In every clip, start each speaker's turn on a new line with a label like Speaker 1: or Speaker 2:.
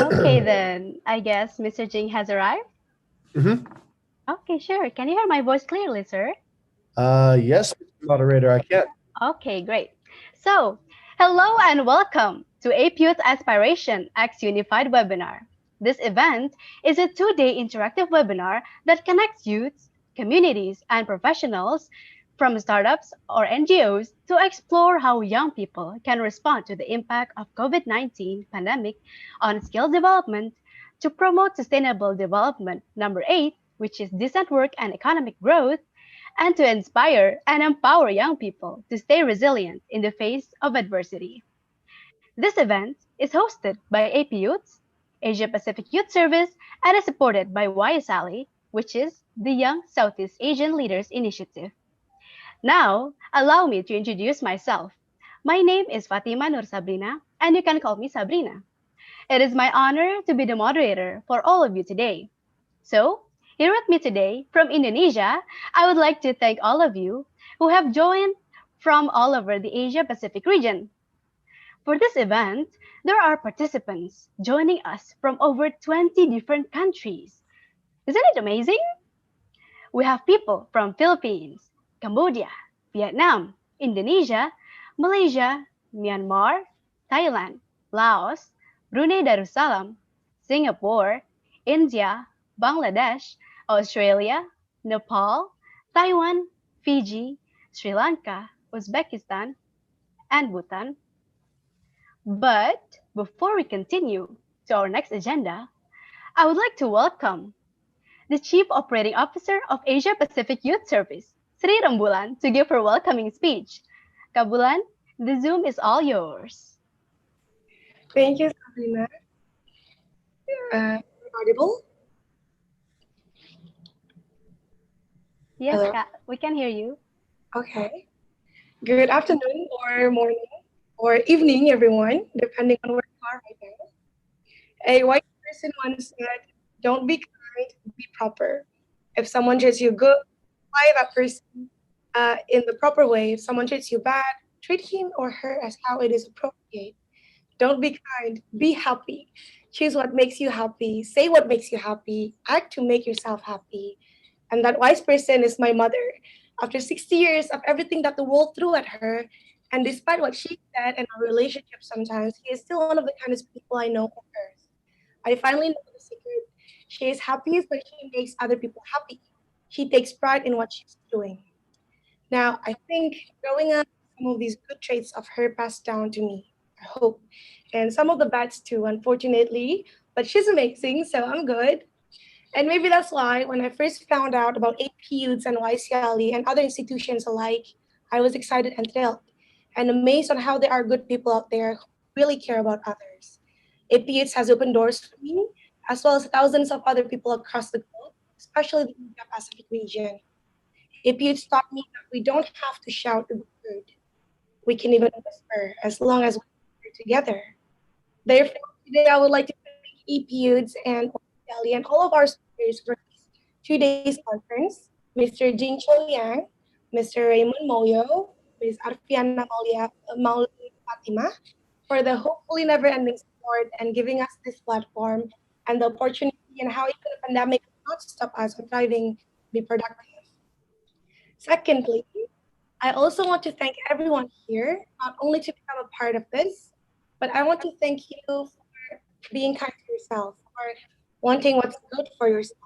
Speaker 1: Okay, then. I guess Mr. Jing has arrived?
Speaker 2: Mm-hmm.
Speaker 1: Okay, sure. Can you hear my voice clearly, sir?
Speaker 2: Yes, Mr. Moderator, I can.
Speaker 1: Okay, great. So, hello and welcome to APYouthS Aspiration X YOUnified webinar. This event is a two-day interactive webinar that connects youths, communities, and professionals from startups or NGOs to explore how young people can respond to the impact of COVID-19 pandemic on skill development to promote sustainable development number 8, which is decent work and economic growth, and to inspire and empower young people to stay resilient in the face of adversity. This event is hosted by AP Youths, Asia Pacific Youth Service, and is supported by YSEALI, which is the Young Southeast Asian Leaders Initiative. Now, allow me to introduce myself. My name is Fatima Nur Sabrina, and you can call me Sabrina. It is my honor to be the moderator for all of you today. So, here with me today from Indonesia, I would like to thank all of you who have joined from all over the Asia Pacific region. For this event, there are participants joining us from over 20 different countries. Isn't it amazing? We have people from Philippines, Cambodia, Vietnam, Indonesia, Malaysia, Myanmar, Thailand, Laos, Brunei Darussalam, Singapore, India, Bangladesh, Australia, Nepal, Taiwan, Fiji, Sri Lanka, Uzbekistan, and Bhutan. But before we continue to our next agenda, I would like to welcome the Chief Operating Officer of Asia Pacific Youth Service, Sri Rembulan, to give her welcoming speech. Kabulan, the Zoom is all yours.
Speaker 3: Thank you, Sabrina. Audible?
Speaker 1: Yes,
Speaker 3: Hello.
Speaker 1: We can hear you.
Speaker 3: Okay. Good afternoon or morning or evening, everyone, depending on where you are right now. A white person once said, "Don't be kind, be proper." If someone treats you good, apply that person in the proper way. If someone treats you bad, treat him or her as how it is appropriate. Don't be kind, be happy. Choose what makes you happy, say what makes you happy, act to make yourself happy. And that wise person is my mother. After 60 years of everything that the world threw at her, and despite what she said in our relationship sometimes, he is still one of the kindest people I know on earth. I finally know the secret. She is happiest when she makes other people happy. She takes pride in what she's doing. Now, I think growing up, some of these good traits of her passed down to me, I hope. And some of the bads too, unfortunately. But she's amazing, so I'm good. And maybe that's why when I first found out about APYouthS and YSEALI and other institutions alike, I was excited and thrilled and amazed on how there are good people out there who really care about others. APYouthS has opened doors for me, as well as thousands of other people across the globe, especially the Asia Pacific region. APYouthS taught me that we don't have to shout to be heard. We can even whisper as long as we're together. Therefore, today I would like to thank APYouthS and YSEALI and all of our speakers for this 2 days conference, Mr. Jing Cho Yang, Mr. Raymond Moyo, Ms. Arfiana Mauli Fatima, for the hopefully never-ending support and giving us this platform and the opportunity and how even a pandemic will not stop us from striving to be productive. Secondly, I also want to thank everyone here, not only to become a part of this, but I want to thank you for being kind to yourself, for wanting what's good for yourself.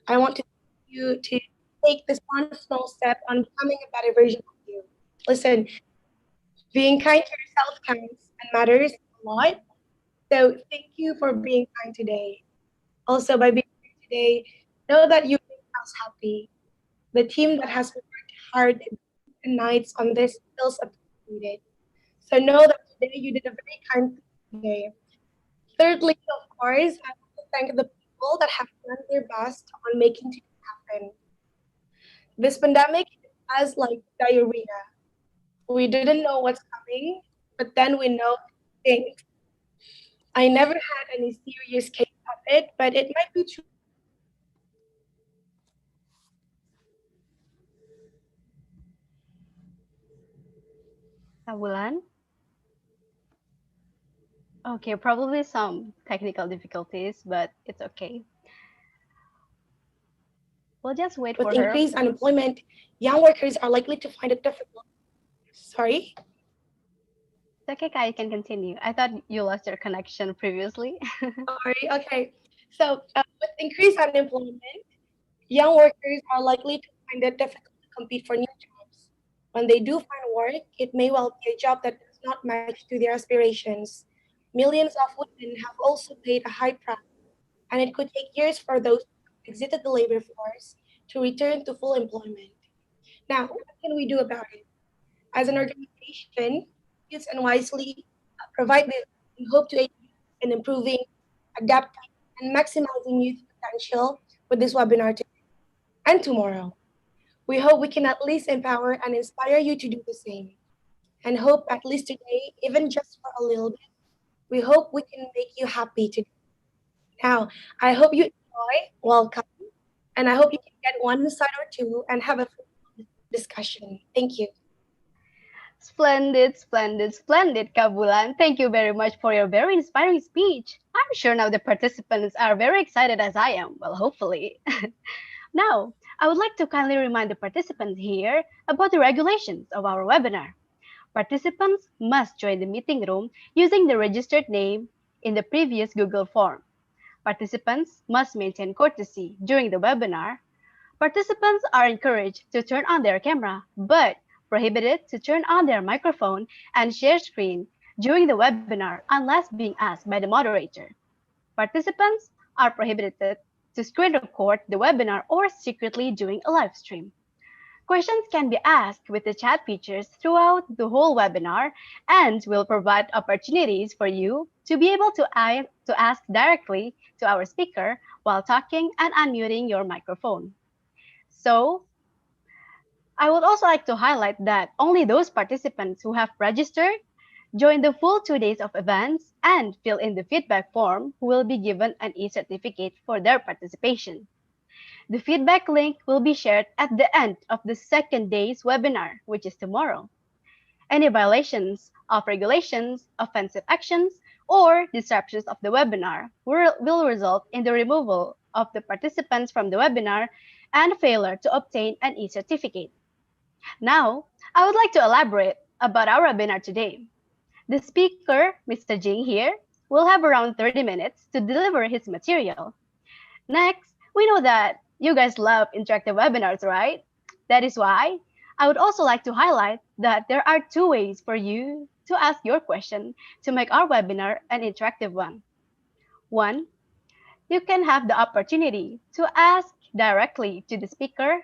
Speaker 3: I want to thank you to take this one small step on becoming a better version of you. Listen, being kind to yourself counts and matters a lot. So thank you for being kind today. Also, by being here today, know that you make us happy. The team that has worked hard and nights on this feels appreciated. So know that today you did a very kind thing today. Thirdly, of course, I want to thank the people that have done their best on making it happen. This pandemic is as like diarrhea. We didn't know what's coming, but then we know things. I never had any serious case of it, but it might be true.
Speaker 1: Kabulan? Okay, probably some technical difficulties, but it's okay. We'll just wait
Speaker 3: With
Speaker 1: for her, of
Speaker 3: increased
Speaker 1: course.
Speaker 3: unemployment, young workers are likely to find it difficult. Sorry?
Speaker 1: It's okay, Kai, you can continue. I thought you lost your connection previously.
Speaker 3: Sorry. Okay. So, with increased unemployment, young workers are likely to find it difficult to compete for new jobs. When they do find work, it may well be a job that does not match to their aspirations. Millions of women have also paid a high price, and it could take years for those who exited the labor force to return to full employment. Now, what can we do about it? As an organization, Youth and Wisely provide this and hope to aid in improving, adapting, and maximizing youth potential with this webinar today and tomorrow. We hope we can at least empower and inspire you to do the same. And hope at least today, even just for a little bit, we hope we can make you happy today. Now, I hope you enjoy, welcome, and I hope you can get one insight or two and have a fruitful discussion. Thank you.
Speaker 1: Splendid, splendid, splendid, Kabulan. Thank you very much for your very inspiring speech. I'm sure now the participants are very excited as I am. Well, hopefully. Now, I would like to kindly remind the participants here about the regulations of our webinar. Participants must join the meeting room using the registered name in the previous Google form. Participants must maintain courtesy during the webinar. Participants are encouraged to turn on their camera, but prohibited to turn on their microphone and share screen during the webinar unless being asked by the moderator. Participants are prohibited to screen record the webinar or secretly during a live stream. Questions can be asked with the chat features throughout the whole webinar and will provide opportunities for you to be able to ask directly to our speaker while talking and unmuting your microphone. So, I would also like to highlight that only those participants who have registered, join the full 2 days of events, and fill in the feedback form will be given an e-certificate for their participation. The feedback link will be shared at the end of the second day's webinar, which is tomorrow. Any violations of regulations, offensive actions, or disruptions of the webinar will result in the removal of the participants from the webinar and failure to obtain an e-certificate. Now, I would like to elaborate about our webinar today. The speaker, Mr. Jing here, will have around 30 minutes to deliver his material. Next, we know that you guys love interactive webinars, right? That is why I would also like to highlight that there are two ways for you to ask your question to make our webinar an interactive one. One, you can have the opportunity to ask directly to the speaker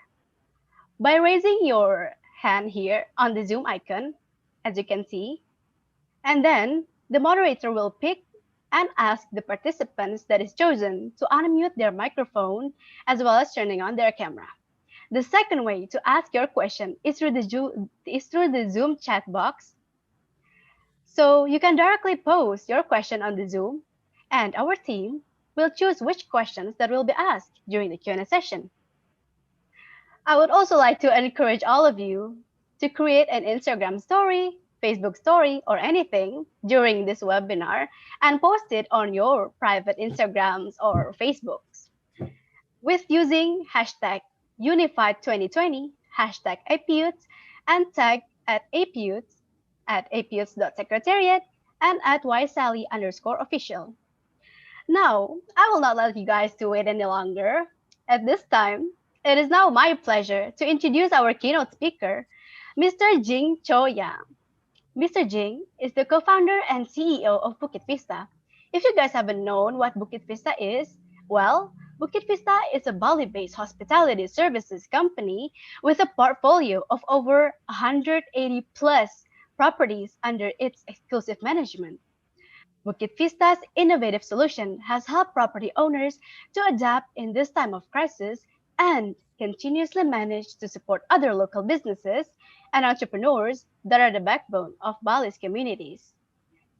Speaker 1: by raising your hand here on the Zoom icon, as you can see, and then the moderator will pick and ask the participants that is chosen to unmute their microphone as well as turning on their camera. The second way to ask your question is through the Zoom chat box. So you can directly post your question on the Zoom, and our team will choose which questions that will be asked during the Q&A session. I would also like to encourage all of you to create an Instagram story, Facebook story, or anything during this webinar and post it on your private Instagrams or Facebooks with using hashtag Unified2020, hashtag APYouthS, and tag at APYouthS, at APYouthS.secretariat, and at YSEALI_official. Now, I will not let you guys to wait any longer. At this time, it is now my pleasure to introduce our keynote speaker, Mr. Jing Cho Yang. Mr. Jing is the co-founder and CEO of BUKIT Vista. If you guys haven't known what BUKIT Vista is, well, BUKIT Vista is a Bali-based hospitality services company with a portfolio of over 180 plus properties under its exclusive management. Bukit Vista's innovative solution has helped property owners to adapt in this time of crisis and continuously manage to support other local businesses and entrepreneurs that are the backbone of Bali's communities.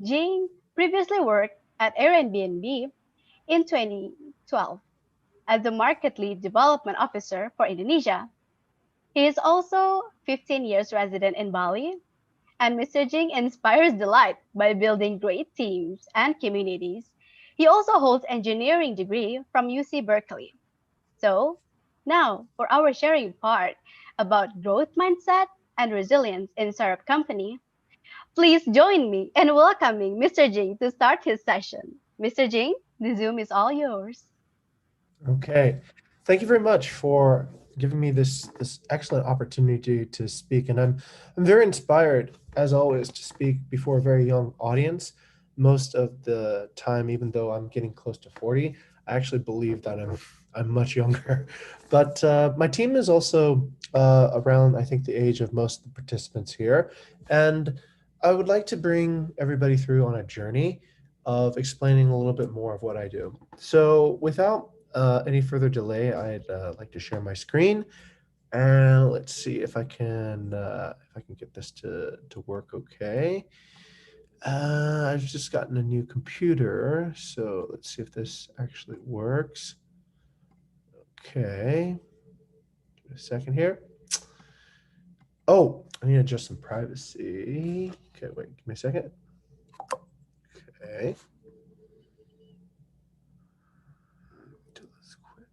Speaker 1: Jane previously worked at Airbnb in 2012 as the Market Lead Development Officer for Indonesia. He is also 15 years resident in Bali and Mr. Jing inspires delight by building great teams and communities. He also holds engineering degree from UC Berkeley. So, now for our sharing part about growth mindset and resilience in startup company, please join me in welcoming Mr. Jing to start his session. Mr. Jing, the Zoom is all yours.
Speaker 2: Okay. Thank you very much for giving me this excellent opportunity to speak. And I'm very inspired, as always, to speak before a very young audience. Most of the time, even though I'm getting close to 40, I actually believe that I'm much younger. But my team is also around, I think, the age of most of the participants here. And I would like to bring everybody through on a journey of explaining a little bit more of what I do. So without any further delay, I'd like to share my screen, and let's see if I can get this to work. Okay. I've just gotten a new computer, so let's see if this actually works. Okay. Give me a second here. Oh, I need to adjust some privacy. Okay, wait, give me a second. Okay. Let's quit.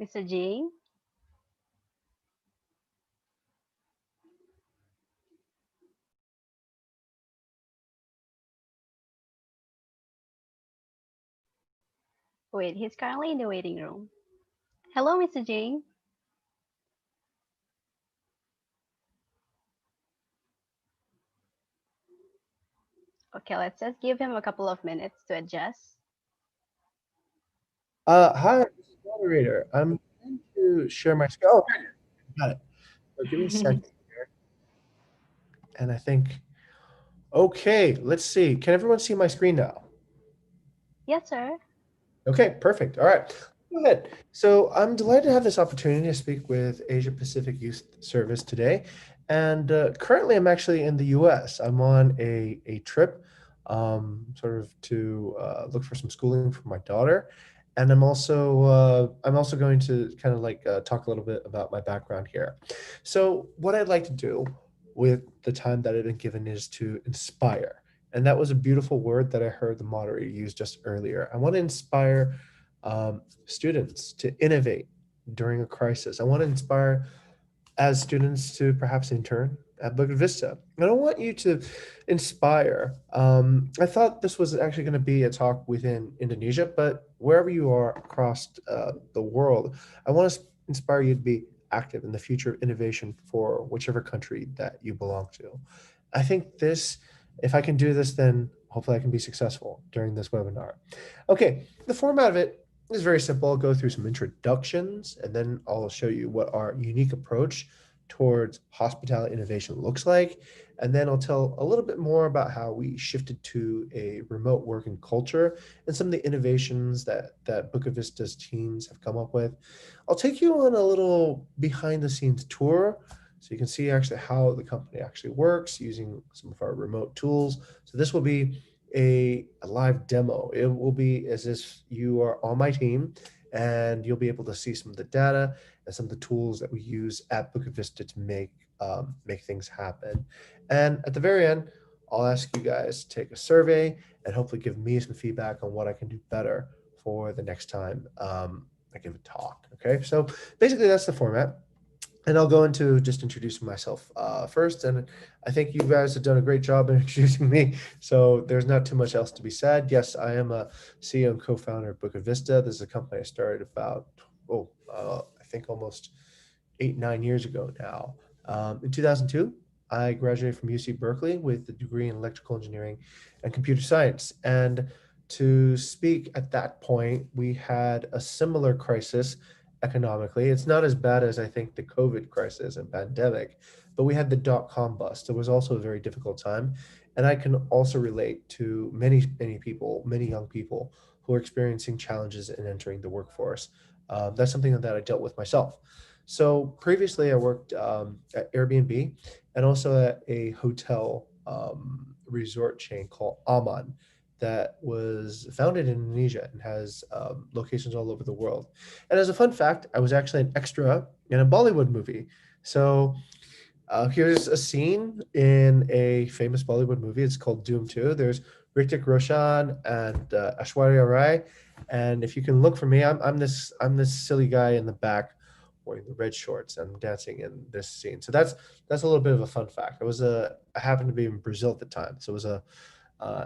Speaker 1: Mr. Jing? Wait, he's currently in the waiting room. Hello, Mr. Jing. Okay, let's just give him a couple of minutes to adjust.
Speaker 2: Hi, this is moderator. I'm going to share my screen. Oh, got it. So give me a second here. And I think, okay, let's see. Can everyone see my screen now?
Speaker 1: Yes, sir.
Speaker 2: Okay, perfect. All right. Go ahead. So I'm delighted to have this opportunity to speak with Asia Pacific Youth Service today. And currently I'm actually in the US. I'm on a trip sort of to look for some schooling for my daughter. And I'm also going to kind of like talk a little bit about my background here. So what I'd like to do with the time that I've been given is to inspire. And that was a beautiful word that I heard the moderator use just earlier. I want to inspire students to innovate during a crisis. I want to inspire as students to perhaps intern at BUKIT Vista. And I want you to inspire. I thought this was actually going to be a talk within Indonesia, but wherever you are across the world, I want to inspire you to be active in the future of innovation for whichever country that you belong to. I think this, if I can do this, then hopefully I can be successful during this webinar. Okay, the format of it is very simple. I'll go through some introductions, and then I'll show you what our unique approach towards hospitality innovation looks like. And then I'll tell a little bit more about how we shifted to a remote working culture and some of the innovations that BUKIT Vista's teams have come up with. I'll take you on a little behind the scenes tour so you can see actually how the company actually works using some of our remote tools. So this will be a live demo. It will be as if you are on my team, and you'll be able to see some of the data and some of the tools that we use at BUKIT Vista to make things happen. And at the very end, I'll ask you guys to take a survey and hopefully give me some feedback on what I can do better for the next time I give a talk. Okay, so basically that's the format. And I'll go into just introducing myself first. And I think you guys have done a great job in introducing me. So there's not too much else to be said. Yes, I am a CEO and co-founder of BUKIT Vista. This is a company I started about, I think almost 8-9 years ago now. In 2002, I graduated from UC Berkeley with a degree in electrical engineering and computer science. And to speak at that point, we had a similar crisis economically. It's not as bad as I think the COVID crisis and pandemic, but we had the dot-com bust. It was also a very difficult time. And I can also relate to many people, many young people who are experiencing challenges in entering the workforce. That's something that I dealt with myself. So previously I worked at Airbnb and also at a hotel resort chain called Aman that was founded in Indonesia and has locations all over the world. And as a fun fact, I was actually an extra in a Bollywood movie. So here's a scene in a famous Bollywood movie. It's called Doom 2. There's Hrithik Roshan and Aishwarya Rai. And if you can look for me, I'm this silly guy in the back wearing the red shorts and dancing in this scene. So that's a little bit of a fun fact. I happened to be in Brazil at the time, so it was a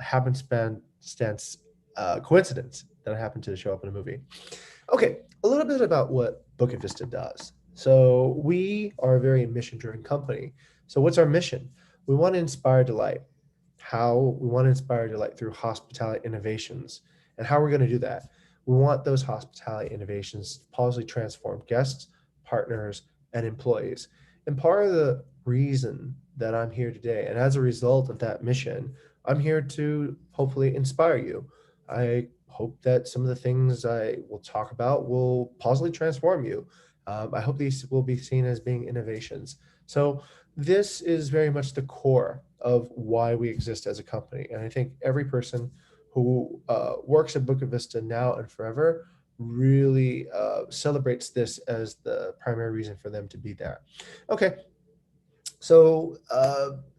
Speaker 2: happenstance coincidence that I happened to show up in a movie. Okay, a little bit about what BUKIT Vista does. So we are a very mission-driven company. So what's our mission? We want to inspire delight. How we want to inspire delight through hospitality innovations. And how we're going to do that? We want those hospitality innovations to positively transform guests, partners, and employees. And part of the reason that I'm here today, and as a result of that mission, I'm here to hopefully inspire you. I hope that some of the things I will talk about will positively transform you. I hope these will be seen as being innovations. So this is very much the core of why we exist as a company. And I think every person who works at BUKIT Vista now and forever really celebrates this as the primary reason for them to be there. Okay, so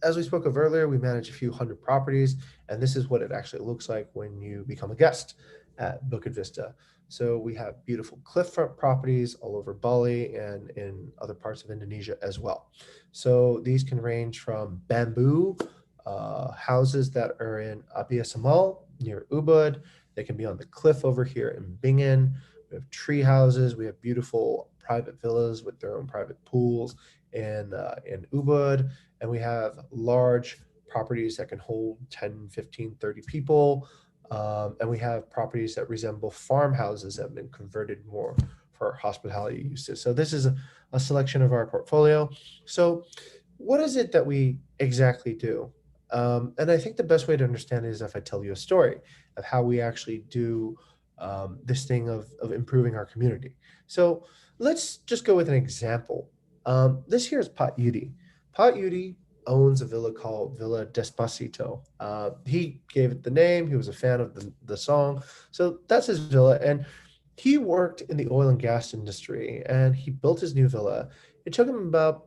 Speaker 2: as we spoke of earlier, we manage a few hundred properties, and this is what it actually looks like when you become a guest at BUKIT Vista. So we have beautiful cliffront properties all over Bali and in other parts of Indonesia as well. So these can range from bamboo houses that are in APYouthS near Ubud. They can be on the cliff over here in Bingen. We have tree houses. We have beautiful private villas with their own private pools in Ubud, and we have large properties that can hold 10, 15, 30 people. And we have properties that resemble farmhouses that have been converted more for hospitality uses. So this is a selection of our portfolio. So what is it that we exactly do? And I think the best way to understand it is if I tell you a story of how we actually do this thing of improving our community. So let's just go with an example. This here is Pat Yudi. Pat Yudi owns a villa called Villa Despacito. He gave it the name. He was a fan of the song. So that's his villa. And he worked in the oil and gas industry and he built his new villa. It took him about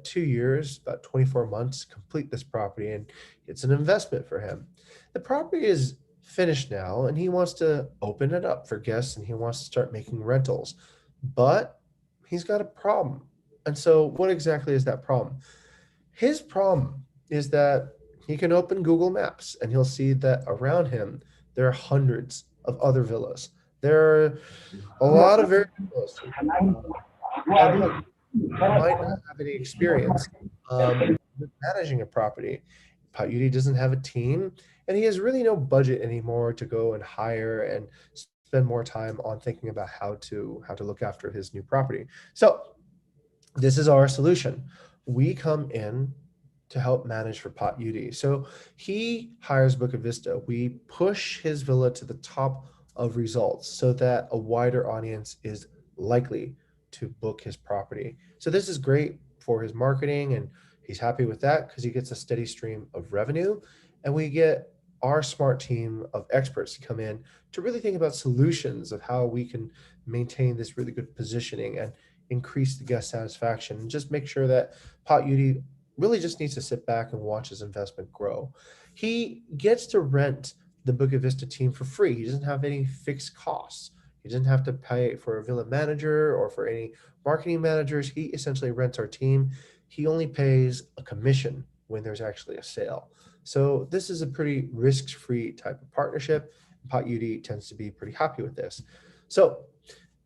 Speaker 2: 2 years, about 24 months to complete this property. And it's an investment for him. The property is finished now and he wants to open it up for guests and he wants to start making rentals. But he's got a problem. And so, what exactly is that problem? His problem is that he can open Google Maps and he'll see that around him there are hundreds of other villas. There are a lot of very close. And he might not have any experience with managing a property. Payudi doesn't have a team, and he has really no budget anymore to go and hire and spend more time on thinking about how to look after his new property. So this is our solution. We come in to help manage for Pot UD. So he hires BUKIT Vista. We push his villa to the top of results so that a wider audience is likely to book his property. So this is great for his marketing and he's happy with that because he gets a steady stream of revenue. And we get our smart team of experts to come in to really think about solutions of how we can maintain this really good positioning and increase the guest satisfaction and just make sure that Pot UD really just needs to sit back and watch his investment grow. He gets to rent the BUKIT Vista team for free. He doesn't have any fixed costs. He doesn't have to pay for a villa manager or for any marketing managers. He essentially rents our team. He only pays a commission when there's actually a sale. So this is a pretty risk-free type of partnership. Pot UD tends to be pretty happy with this. So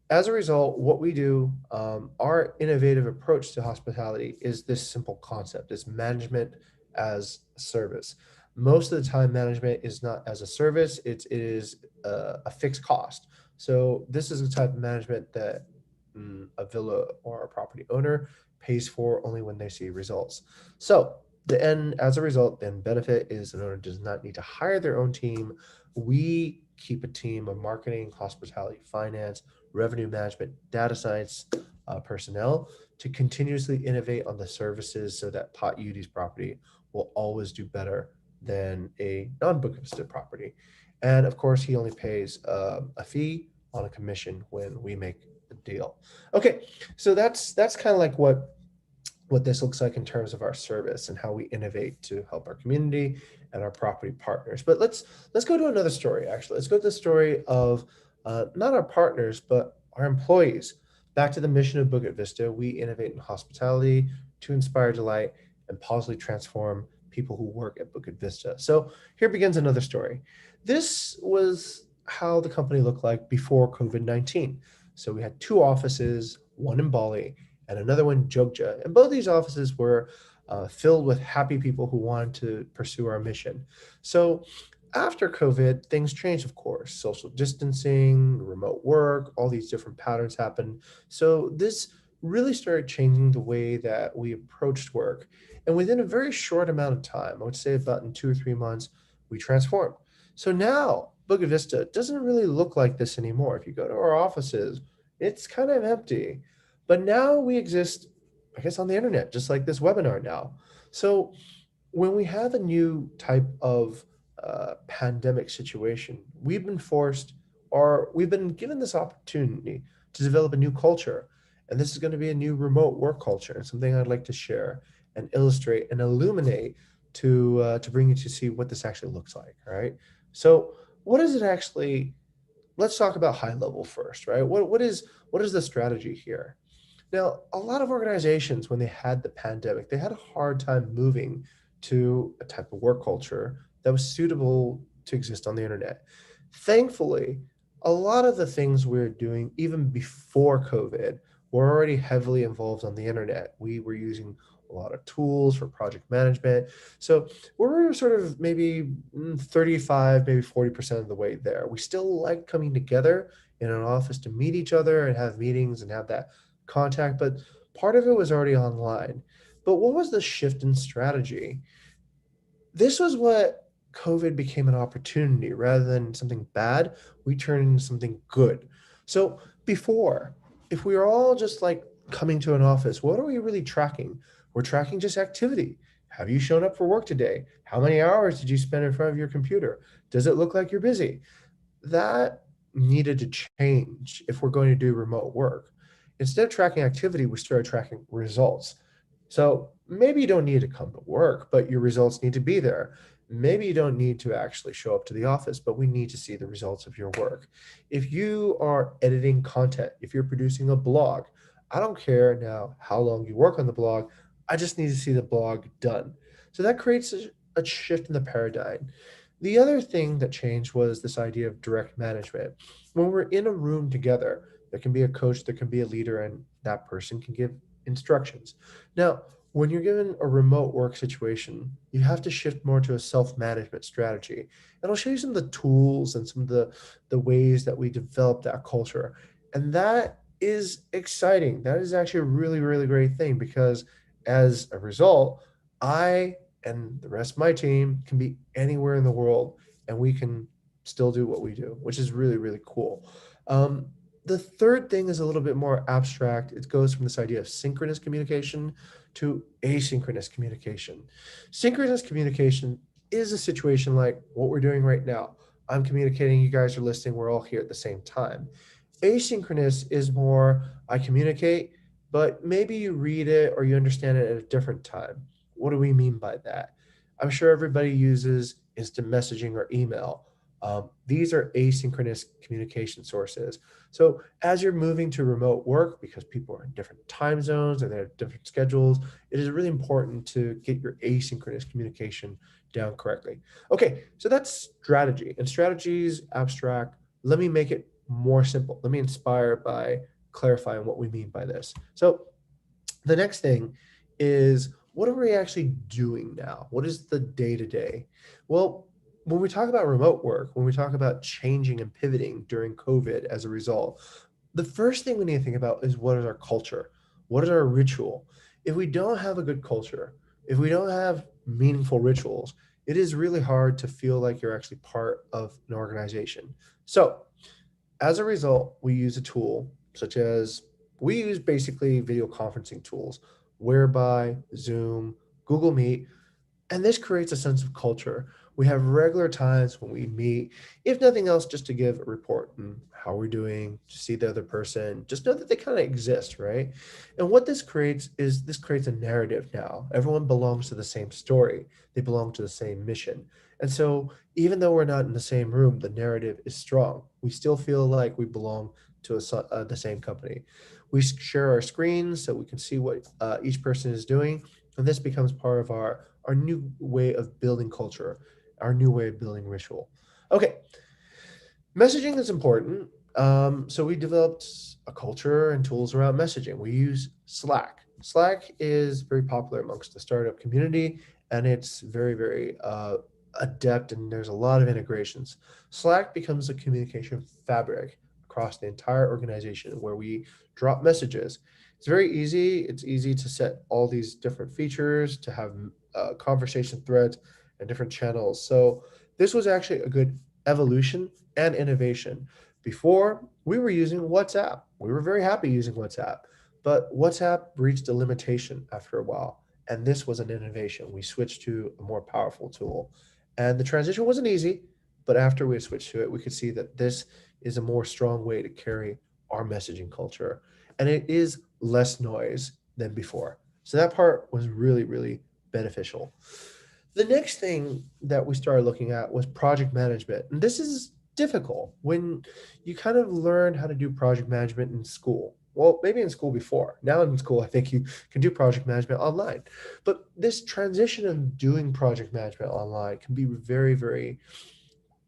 Speaker 2: as a result, what we do, our innovative approach to hospitality is this simple concept, is management as a service. Most of the time, management is not as a service, it is a fixed cost. So this is the type of management that a villa or a property owner pays for only when they see results. So the end, as a result, then benefit is an owner does not need to hire their own team. We keep a team of marketing, hospitality, finance, revenue management, data science, personnel to continuously innovate on the services so that APYouthS property will always do better than a non-BUKIT VISTA property. And of course, he only pays a fee on a commission when we make the deal. Okay, so that's kind of like what this looks like in terms of our service and how we innovate to help our community and our property partners. But let's go to another story. Actually, let's go to the story of not our partners but our employees. Back to the mission of BUKIT VISTA, we innovate in hospitality to inspire delight and positively transform people who work at BUKIT VISTA. So here begins another story. This was how the company looked like before COVID-19. So we had 2 offices, one in Bali and another one in Jogja. And both these offices were filled with happy people who wanted to pursue our mission. So after COVID, things changed, of course. Social distancing, remote work, all these different patterns happened. So this really started changing the way that we approached work. And within a very short amount of time, I would say about in 2 or 3 months, we transformed. So now BUKIT VISTA doesn't really look like this anymore. If you go to our offices, it's kind of empty. But now we exist, I guess, on the internet, just like this webinar now. So when we have a new type of pandemic situation, we've been forced or we've been given this opportunity to develop a new culture. And this is going to be a new remote work culture, and something I'd like to share and illustrate and illuminate to bring you to see what this actually looks like. All right. So what is it actually? Let's talk about high level first, right? What is the strategy here? Now, a lot of organizations, when they had the pandemic, they had a hard time moving to a type of work culture that was suitable to exist on the internet. Thankfully, a lot of the things we're doing, even before COVID, were already heavily involved on the internet. We were using a lot of tools for project management. So we're sort of maybe 35, maybe 40% of the way there. We still like coming together in an office to meet each other and have meetings and have that contact, but part of it was already online. But what was the shift in strategy? This was what COVID became an opportunity. Rather than something bad, we turned into something good. So before, if we were all just like coming to an office, what are we really tracking? We're tracking just activity. Have you shown up for work today? How many hours did you spend in front of your computer? Does it look like you're busy? That needed to change if we're going to do remote work. Instead of tracking activity, we started tracking results. So maybe you don't need to come to work, but your results need to be there. Maybe you don't need to actually show up to the office, but we need to see the results of your work. If you are editing content, if you're producing a blog, I don't care now how long you work on the blog. I just need to see the blog done. So that creates a shift in the paradigm. The other thing that changed was this idea of direct management. When we're in a room together, there can be a coach, there can be a leader, and that person can give instructions. Now, when you're given a remote work situation, you have to shift more to a self-management strategy. And I'll show you some of the tools and some of the ways that we develop that culture. And that is exciting. That is actually a really, really great thing, because as a result, I and the rest of my team can be anywhere in the world and we can still do what we do, which is really, really cool. The third thing is a little bit more abstract. It goes from this idea of synchronous communication to asynchronous communication. Synchronous communication is a situation like what we're doing right now. I'm communicating, you guys are listening, we're all here at the same time. Asynchronous is more, I communicate, but maybe you read it or you understand it at a different time. What do we mean by that? I'm sure everybody uses instant messaging or email. These are asynchronous communication sources. So as you're moving to remote work, because people are in different time zones and they have different schedules, it is really important to get your asynchronous communication down correctly. Okay, so that's strategy. And strategy is abstract. Let me make it more simple. Let me inspire by clarifying what we mean by this. So the next thing is, what are we actually doing now? What is the day-to-day? Well, when we talk about remote work, when we talk about changing and pivoting during COVID as a result, the first thing we need to think about is, what is our culture? What is our ritual? If we don't have a good culture, if we don't have meaningful rituals, it is really hard to feel like you're actually part of an organization. So as a result, we use a tool such as We use basically video conferencing tools, whereby Zoom, Google Meet, and this creates a sense of culture. We have regular times when we meet, if nothing else, just to give a report on how we're doing, to see the other person, just know that they kind of exist, right? And what this creates is this creates a narrative now. Everyone belongs to the same story, they belong to the same mission. And so, even though we're not in the same room, the narrative is strong. We still feel like we belong to the same company. We share our screens so we can see what each person is doing. And this becomes part of our new way of building culture, our new way of building ritual. Okay, messaging is important. So we developed a culture and tools around messaging. We use Slack. Slack is very popular amongst the startup community, and it's very adept, and there's a lot of integrations. Slack becomes a communication fabric across the entire organization where we drop messages. It's very easy. It's easy to set all these different features, to have conversation threads and different channels. So this was actually a good evolution and innovation. Before, we were using WhatsApp. We were very happy using WhatsApp, but WhatsApp reached a limitation after a while. And this was an innovation. We switched to a more powerful tool. And the transition wasn't easy, but after we switched to it, we could see that this is a more strong way to carry our messaging culture. And it is less noise than before. So that part was really beneficial. The next thing that we started looking at was project management. And this is difficult when you kind of learn how to do project management in school. Well, maybe in school before. Now in school, I think you can do project management online. But this transition of doing project management online can be very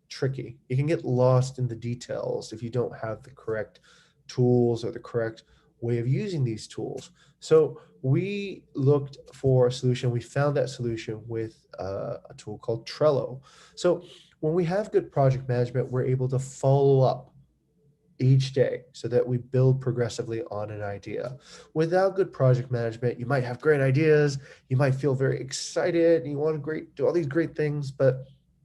Speaker 2: tricky. You can get lost in the details if you don't have the correct tools or the correct way of using these tools. So we looked for a solution. We found that solution with a tool called Trello. So when we have good project management, we're able to follow up each day so that we build progressively on an idea. Without good project management, you might have great ideas, you might feel very excited, and you want to do all these great things, but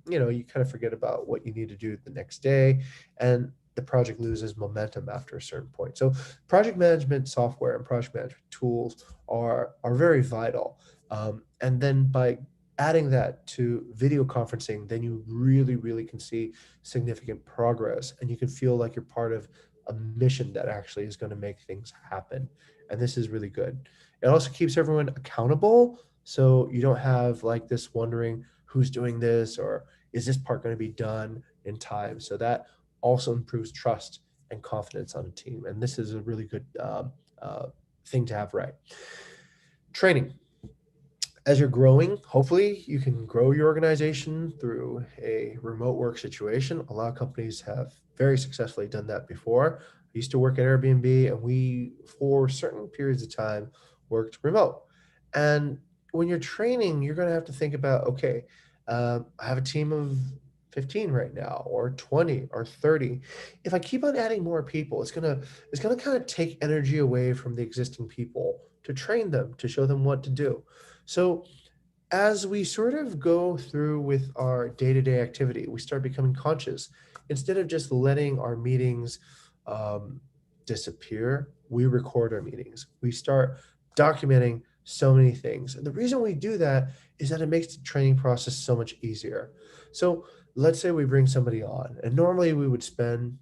Speaker 2: you kind of forget about what you need to do the next day, and the project loses momentum after a certain point. So project management software and project management tools are very vital. And then by adding that to video conferencing, then you really can see significant progress, and you can feel like you're part of a mission that actually is going to make things happen. And this is really good. It also keeps everyone accountable, so you don't have like this wondering who's doing this, or is this part going to be done in time. So that also improves trust and confidence on a team, and this is a really good thing to have right. Training. As you're growing, hopefully you can grow your organization through a remote work situation. A lot of companies have very successfully done that before. I used to work at Airbnb, and we, for certain periods of time, worked remote. And when you're training, you're going to have to think about, okay, I have a team of 15 right now, or 20 or 30. If I keep on adding more people, it's gonna kind of take energy away from the existing people to train them, to show them what to do. So as we sort of go through with our day-to-day activity, we start becoming conscious. Instead of just letting our meetings um, disappear, we record our meetings. We start documenting so many things. And the reason we do that is that it makes the training process so much easier. So let's say we bring somebody on, and normally we would spend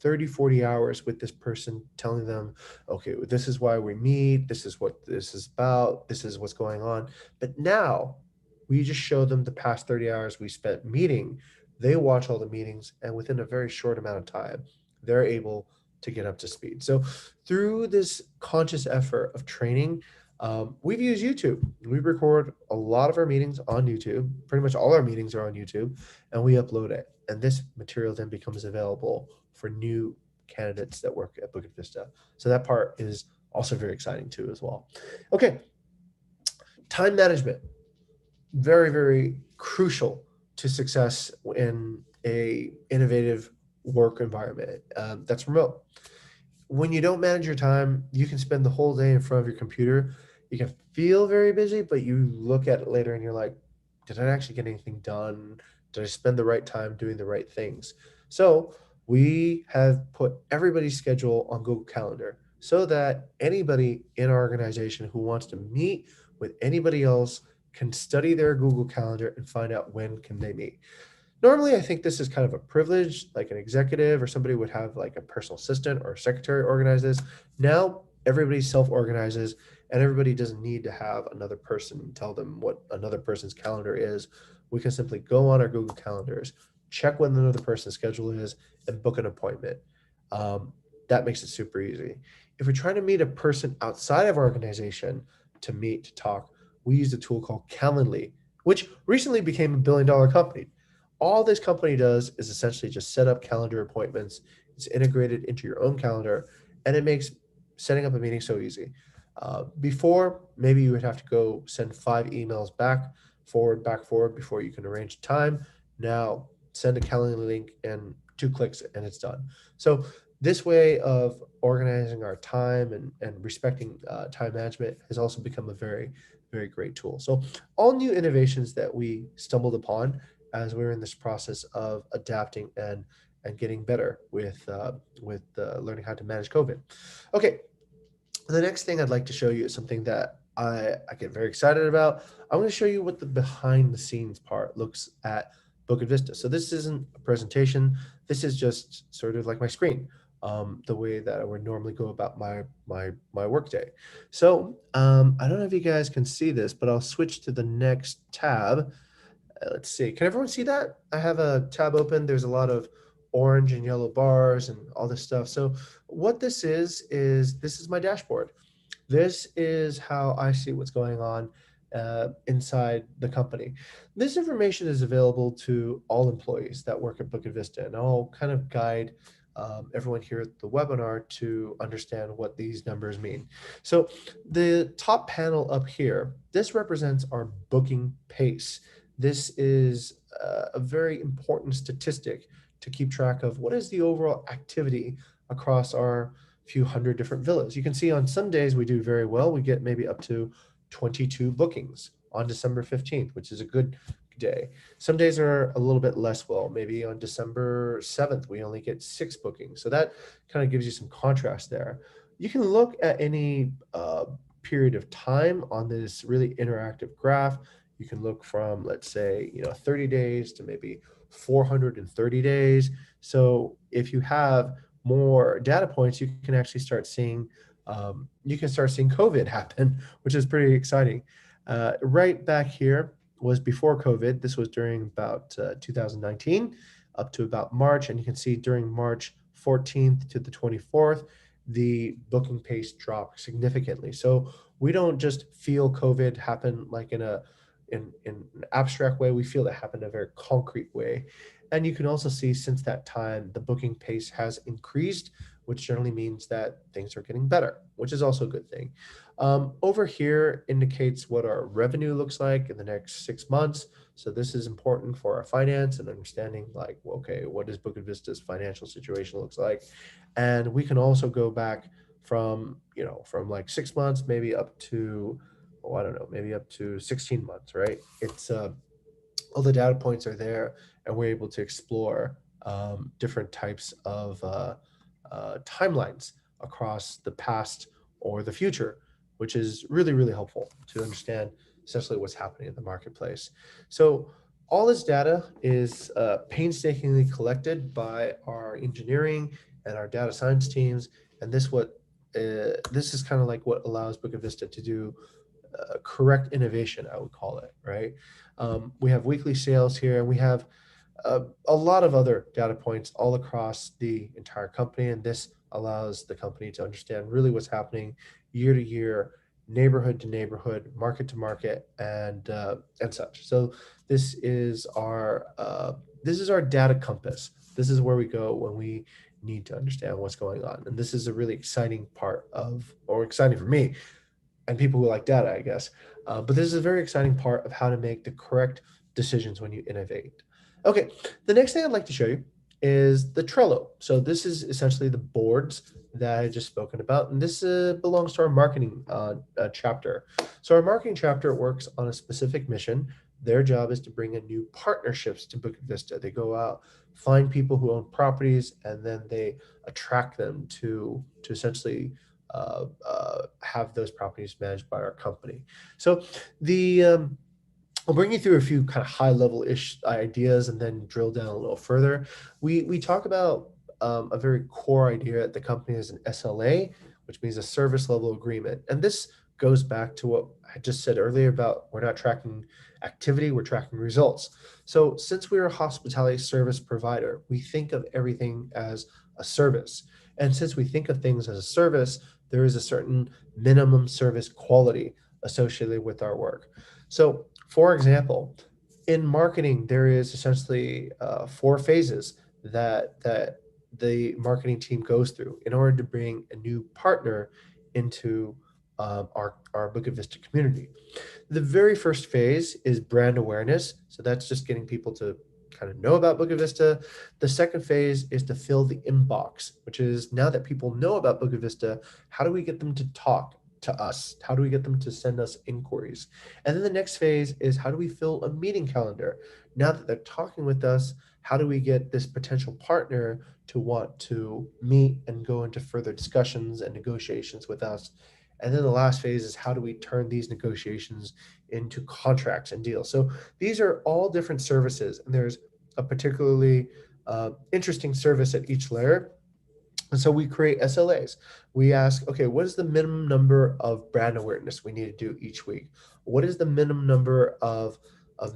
Speaker 2: 30, 40 hours with this person, telling them, okay, this is why we meet, this is what this is about, this is what's going on. But now we just show them the past 30 hours we spent meeting. They watch all the meetings, and within a very short amount of time, they're able to get up to speed. So through this conscious effort of training, we've used YouTube. We record a lot of our meetings on YouTube. Pretty much all our meetings are on YouTube, and we upload it. And this material then becomes available for new candidates that work at BUKIT Vista. So that part is also very exciting too as well. Okay, time management. Very crucial to success in a innovative work environment that's remote. When you don't manage your time, you can spend the whole day in front of your computer. You can feel very busy, but you look at it later and you're like, did I actually get anything done? Did I spend the right time doing the right things? So we have put everybody's schedule on Google Calendar. so that anybody in our organization who wants to meet with anybody else can study their Google Calendar and find out when can they meet. Normally, I think this is kind of a privilege, like an executive or somebody would have like a personal assistant or a secretary organize this. Now, everybody self-organizes and everybody doesn't need to have another person tell them what another person's calendar is. We can simply go on our Google Calendars, check when another person's schedule is, and book an appointment. Um, that makes it super easy. If we're trying to meet a person outside of our organization to meet, to talk, we use a tool called Calendly, which recently became a billion-dollar company. All this company does is essentially just set up calendar appointments. It's integrated into your own calendar, and it makes setting up a meeting so easy. Before, maybe you would have to go send 5 emails back, forward before you can arrange time. Now, send a calendar link and 2 clicks, and it's done. So this way of organizing our time and respecting time management has also become a very, very great tool. So all new innovations that we stumbled upon as we're in this process of adapting and getting better with learning how to manage COVID. Okay, the next thing I'd like to show you is something that I get very excited about. I'm going to show you what the behind the scenes part looks at BUKIT Vista. So this isn't a presentation. This is just sort of like my screen, the way that I would normally go about my workday. So I don't know if you guys can see this, but I'll switch to the next tab. Let's see. Can everyone see that? I have a tab open. There's a lot of orange and yellow bars and all this stuff. So what this is this is my dashboard. This is how I see what's going on inside the company. This information is available to all employees that work at BUKIT Vista, and I'll kind of guide everyone here at the webinar to understand what these numbers mean. So the top panel up here, this represents our booking pace. This is a very important statistic to keep track of what is the overall activity across our few hundred different villas. You can see on some days we do very well. We get maybe up to 22 bookings on December 15th, which is a good day. Some days are a little bit less well. Maybe on December 7th, we only get 6 bookings. So that kind of gives you some contrast there. You can look at any period of time on this really interactive graph. You can look from, let's say, 30 days to maybe 430 days. So if you have more data points, you can actually start seeing COVID happen, which is pretty exciting. Right back here was before COVID. This was during about 2019 up to about March. And you can see during March 14th to the 24th, the booking pace dropped significantly. So we don't just feel COVID happen like in an abstract way. We feel it happen in a very concrete way. And you can also see since that time, the booking pace has increased, which generally means that things are getting better, which is also a good thing. Over here indicates what our revenue looks like in the next 6 months. So this is important for our finance and understanding like, okay, what does BUKIT Vista's financial situation looks like? And we can also go back from like 6 months, maybe up to, I don't know, maybe up to 16 months, right? It's all the data points are there, and we're able to explore different types of timelines across the past or the future, which is really, really helpful to understand essentially what's happening in the marketplace. So all this data is painstakingly collected by our engineering and our data science teams, and this is kind of like what allows BUKIT Vista to do correct innovation, I would call it, right? We have weekly sales here, and we have a lot of other data points all across the entire company, and this allows the company to understand really what's happening year to year, neighborhood to neighborhood, market to market, and such. So this is our data compass. This is where we go when we need to understand what's going on, and this is a really exciting part of, or exciting for me and people who like data, I guess. But this is a very exciting part of how to make the correct decisions when you innovate. Okay, the next thing I'd like to show you is the Trello. So this is essentially the boards that I just spoken about, and this belongs to our marketing chapter. So our marketing chapter works on a specific mission. Their job is to bring in new partnerships to BUKIT Vista. They go out, find people who own properties, and then they attract them to essentially have those properties managed by our company. So the I'll bring you through a few kind of high level ish ideas and then drill down a little further. We talk about a very core idea at the company is an SLA, which means a service level agreement. And this goes back to what I just said earlier about we're not tracking activity, we're tracking results. So since we're a hospitality service provider, we think of everything as a service. And since we think of things as a service, there is a certain minimum service quality associated with our work. So, for example, in marketing, there is essentially 4 phases that the marketing team goes through in order to bring a new partner into our BUKIT VISTA community. The very first phase is brand awareness. So that's just getting people to kind of know about BUKIT VISTA. The second phase is to fill the inbox, which is now that people know about BUKIT VISTA, how do we get them to talk to us? How do we get them to send us inquiries? And then the next phase is how do we fill a meeting calendar? Now that they're talking with us, how do we get this potential partner to want to meet and go into further discussions and negotiations with us? And then the last phase is how do we turn these negotiations into contracts and deals? So these are all different services, and there's a particularly interesting service at each layer. And so we create SLAs. We ask, okay, what is the minimum number of brand awareness we need to do each week? What is the minimum number of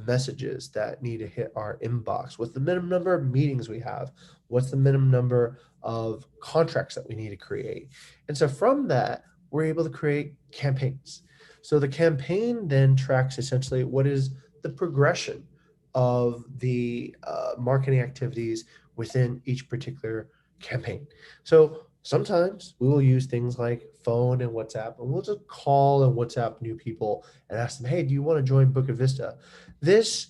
Speaker 2: messages that need to hit our inbox? What's the minimum number of meetings we have? What's the minimum number of contracts that we need to create? And so from that, we're able to create campaigns. So the campaign then tracks essentially what is the progression of the marketing activities within each particular campaign. So sometimes we will use things like phone and WhatsApp, and we'll just call and WhatsApp new people and ask them, hey, do you want to join BUKIT VISTA? This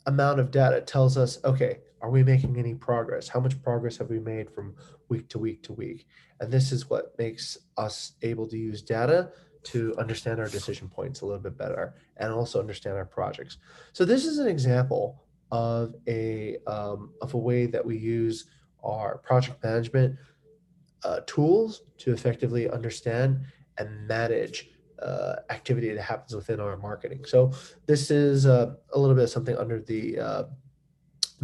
Speaker 2: amount of data tells us, okay, are we making any progress? How much progress have we made from week to week to week? And this is what makes us able to use data to understand our decision points a little bit better and also understand our projects. So this is an example of a way that we use our project management tools to effectively understand and manage activity that happens within our marketing. So this is a little bit of something under the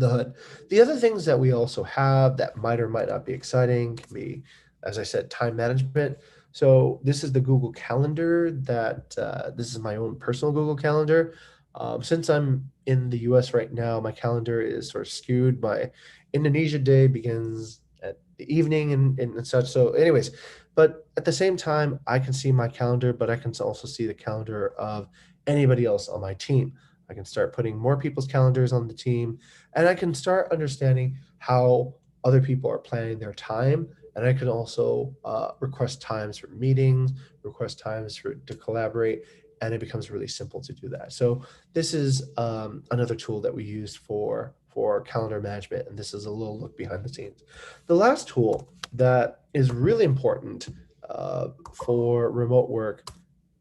Speaker 2: hood. The other things that we also have that might or might not be exciting can be, as I said, time management. So this is the Google Calendar that this is my own personal Google Calendar. Since I'm in the US right now, my calendar is sort of skewed. My Indonesia day begins at the evening and such. So anyways, but at the same time, I can see my calendar, but I can also see the calendar of anybody else on my team. I can start putting more people's calendars on the team, and I can start understanding how other people are planning their time. And I can also request times for meetings, request times to collaborate, and it becomes really simple to do that. So this is another tool that we use for calendar management, and this is a little look behind the scenes. The last tool that is really important for remote work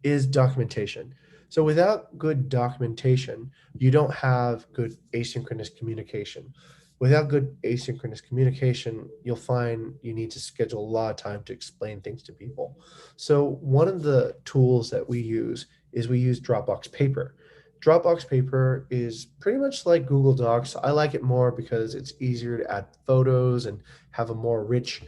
Speaker 2: is documentation. So without good documentation, you don't have good asynchronous communication. Without good asynchronous communication, you'll find you need to schedule a lot of time to explain things to people. So one of the tools that we use is we use Dropbox Paper. Dropbox Paper is pretty much like Google Docs. I like it more because it's easier to add photos and have a more rich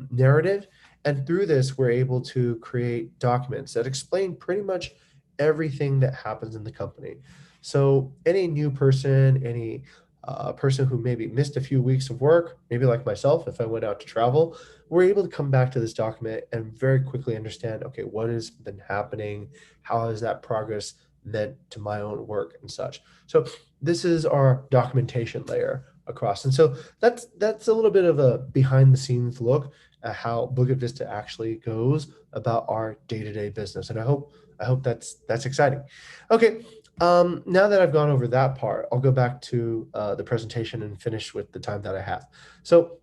Speaker 2: narrative. And through this, we're able to create documents that explain pretty much everything that happens in the company. So any new person, any person who maybe missed a few weeks of work, maybe like myself, if I went out to travel, we're able to come back to this document and very quickly understand, okay, what has been happening? How has that progress meant to my own work and such? So this is our documentation layer across. And so that's a little bit of a behind the scenes look at how BUKIT VISTA actually goes about our day-to-day business. And I hope that's exciting. Okay, now that I've gone over that part, I'll go back to the presentation and finish with the time that I have. So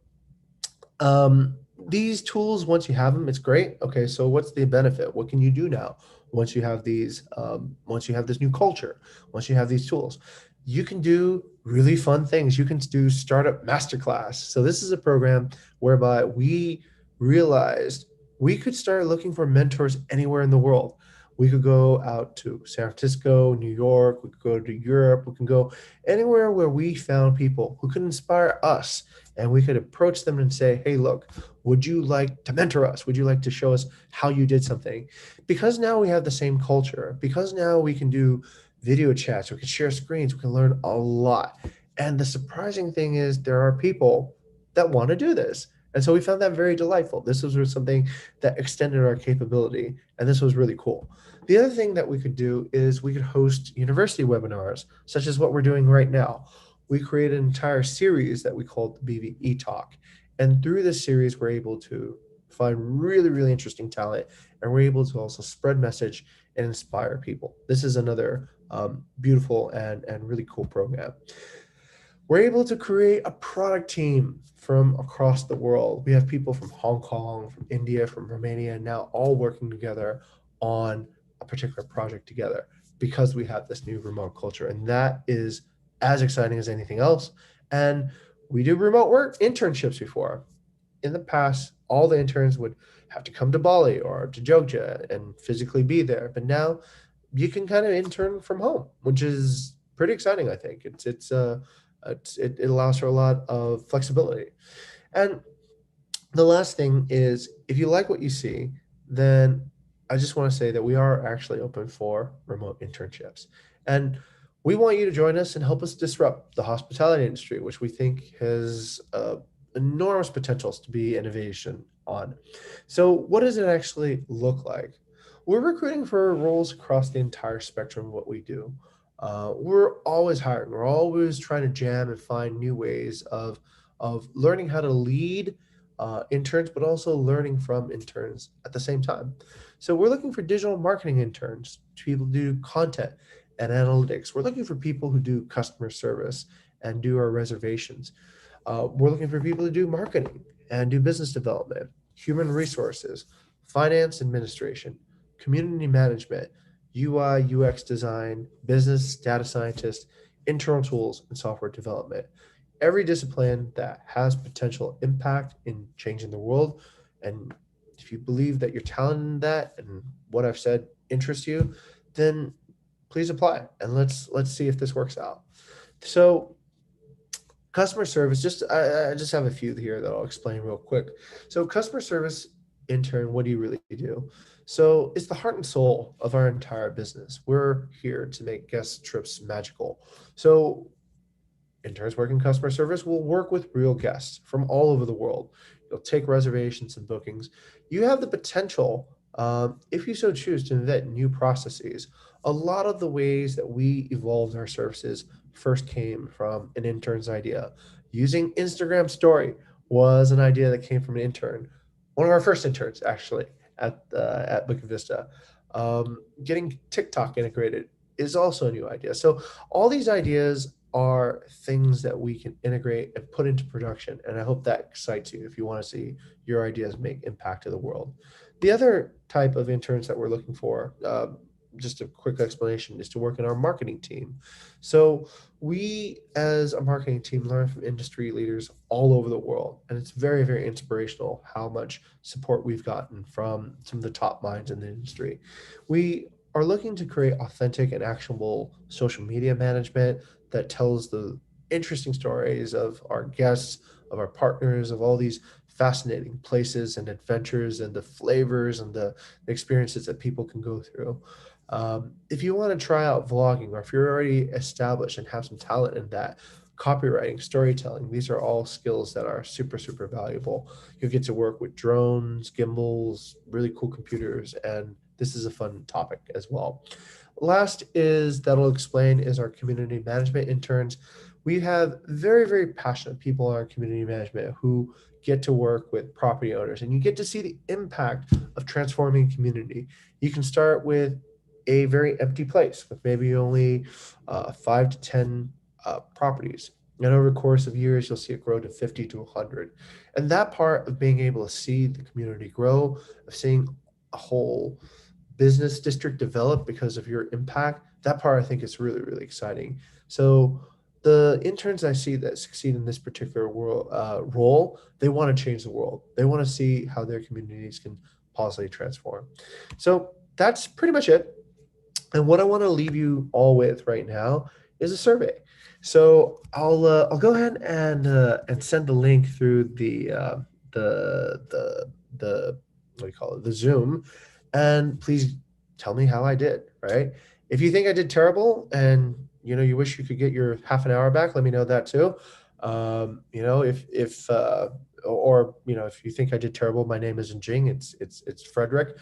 Speaker 2: these tools, once you have them, it's great. Okay, so what's the benefit? What can you do now once you have these? Once you have this new culture, once you have these tools, you can do really fun things. You can do Startup Masterclass. So this is a program whereby we realized we could start looking for mentors anywhere in the world. We could go out to San Francisco, New York, we could go to Europe, we can go anywhere where we found people who could inspire us, and we could approach them and say, hey, look, would you like to mentor us? Would you like to show us how you did something? Because now we have the same culture, because now we can do video chats, we can share screens, we can learn a lot. And the surprising thing is there are people that want to do this. And so we found that very delightful. This was something that extended our capability, and this was really cool. The other thing that we could do is we could host university webinars, such as what we're doing right now. We created an entire series that we called the BVE Talk. And through this series, we're able to find really, really interesting talent, and we're able to also spread message and inspire people. This is another beautiful and really cool program. We're able to create a product team from across the world. We have people from Hong Kong, from India, from Romania, now all working together on a particular project together because we have this new remote culture. And that is as exciting as anything else. And we do remote work internships before. In the past, all the interns would have to come to Bali or to Jogja and physically be there. But now you can kind of intern from home, which is pretty exciting, I think. It allows for a lot of flexibility. And the last thing is, if you like what you see, then I just want to say that we are actually open for remote internships. And we want you to join us and help us disrupt the hospitality industry, which we think has enormous potentials to be innovation on. So what does it actually look like? We're recruiting for roles across the entire spectrum of what we do. We're always hiring. We're always trying to jam and find new ways of learning how to lead interns, but also learning from interns at the same time. So we're looking for digital marketing interns, people who do content and analytics. We're looking for people who do customer service and do our reservations. We're looking for people to do marketing and do business development, human resources, finance administration, community management, UI, UX design, business, data scientist, internal tools, and software development. Every discipline that has potential impact in changing the world. And if you believe that you're talented in that and what I've said interests you, then please apply and let's see if this works out. So customer service, I just have a few here that I'll explain real quick. So customer service intern, what do you really do? So it's the heart and soul of our entire business. We're here to make guest trips magical. So interns working customer service will work with real guests from all over the world. You'll take reservations and bookings. You have the potential, if you so choose, to invent new processes. A lot of the ways that we evolved our services first came from an intern's idea. Using Instagram story was an idea that came from an intern, one of our first interns actually at BUKIT Vista. Getting TikTok integrated is also a new idea. So all these ideas are things that we can integrate and put into production. And I hope that excites you if you want to see your ideas make impact to the world. The other type of interns that we're looking for, just a quick explanation, is to work in our marketing team. So we, as a marketing team, learn from industry leaders all over the world. And it's very, very inspirational how much support we've gotten from some of the top minds in the industry. We are looking to create authentic and actionable social media management that tells the interesting stories of our guests, of our partners, of all these fascinating places and adventures and the flavors and the experiences that people can go through. If you want to try out vlogging, or if you're already established and have some talent in that, copywriting, storytelling, these are all skills that are super, super valuable. You'll get to work with drones, gimbals, really cool computers, and this is a fun topic as well. Last is that I'll explain is our community management interns. We have very, very passionate people in our community management who get to work with property owners, and you get to see the impact of transforming community. You can start with a very empty place with maybe only 5 to 10 properties. And over the course of years, you'll see it grow to 50 to 100. And that part of being able to see the community grow, of seeing a whole business district develop because of your impact, that part I think is really, really exciting. So the interns I see that succeed in this particular role, they want to change the world. They want to see how their communities can positively transform. So that's pretty much it. And what I want to leave you all with right now is a survey. So I'll go ahead and send the link through the what do you call it, the Zoom, and please tell me how I did. Right? If you think I did terrible, and you wish you could get your half an hour back, let me know that too. If or if you think I did terrible, my name isn't Jing, it's Frederick.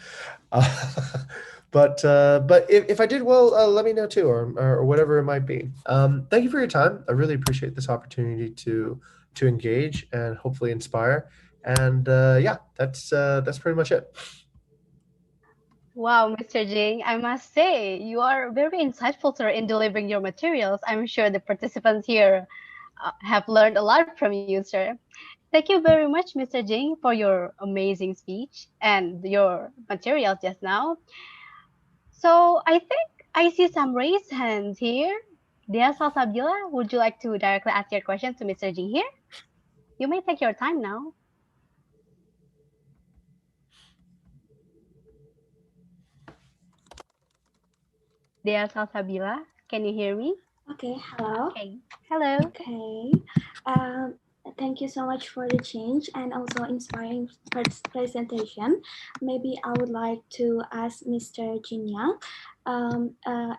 Speaker 2: Uh, but if I did well, let me know too, or whatever it might be. Thank you for your time. I really appreciate this opportunity to engage and hopefully inspire. And yeah, that's pretty much it.
Speaker 1: Wow, Mr. Jing, I must say, you are very insightful, sir, in delivering your materials. I'm sure the participants here have learned a lot from you, sir. Thank you very much, Mr. Jing, for your amazing speech and your materials just now. So I think I see some raised hands here. Dea Salsabila, would you like to directly ask your question to Mr. Jing here? You may take your time now. Dea Salsabila, can you hear me?
Speaker 4: Okay, hello.
Speaker 1: Okay. Hello.
Speaker 4: Okay. Um, Thank you so much for the change and also inspiring presentation. Maybe I would like to ask Mr. Jinya,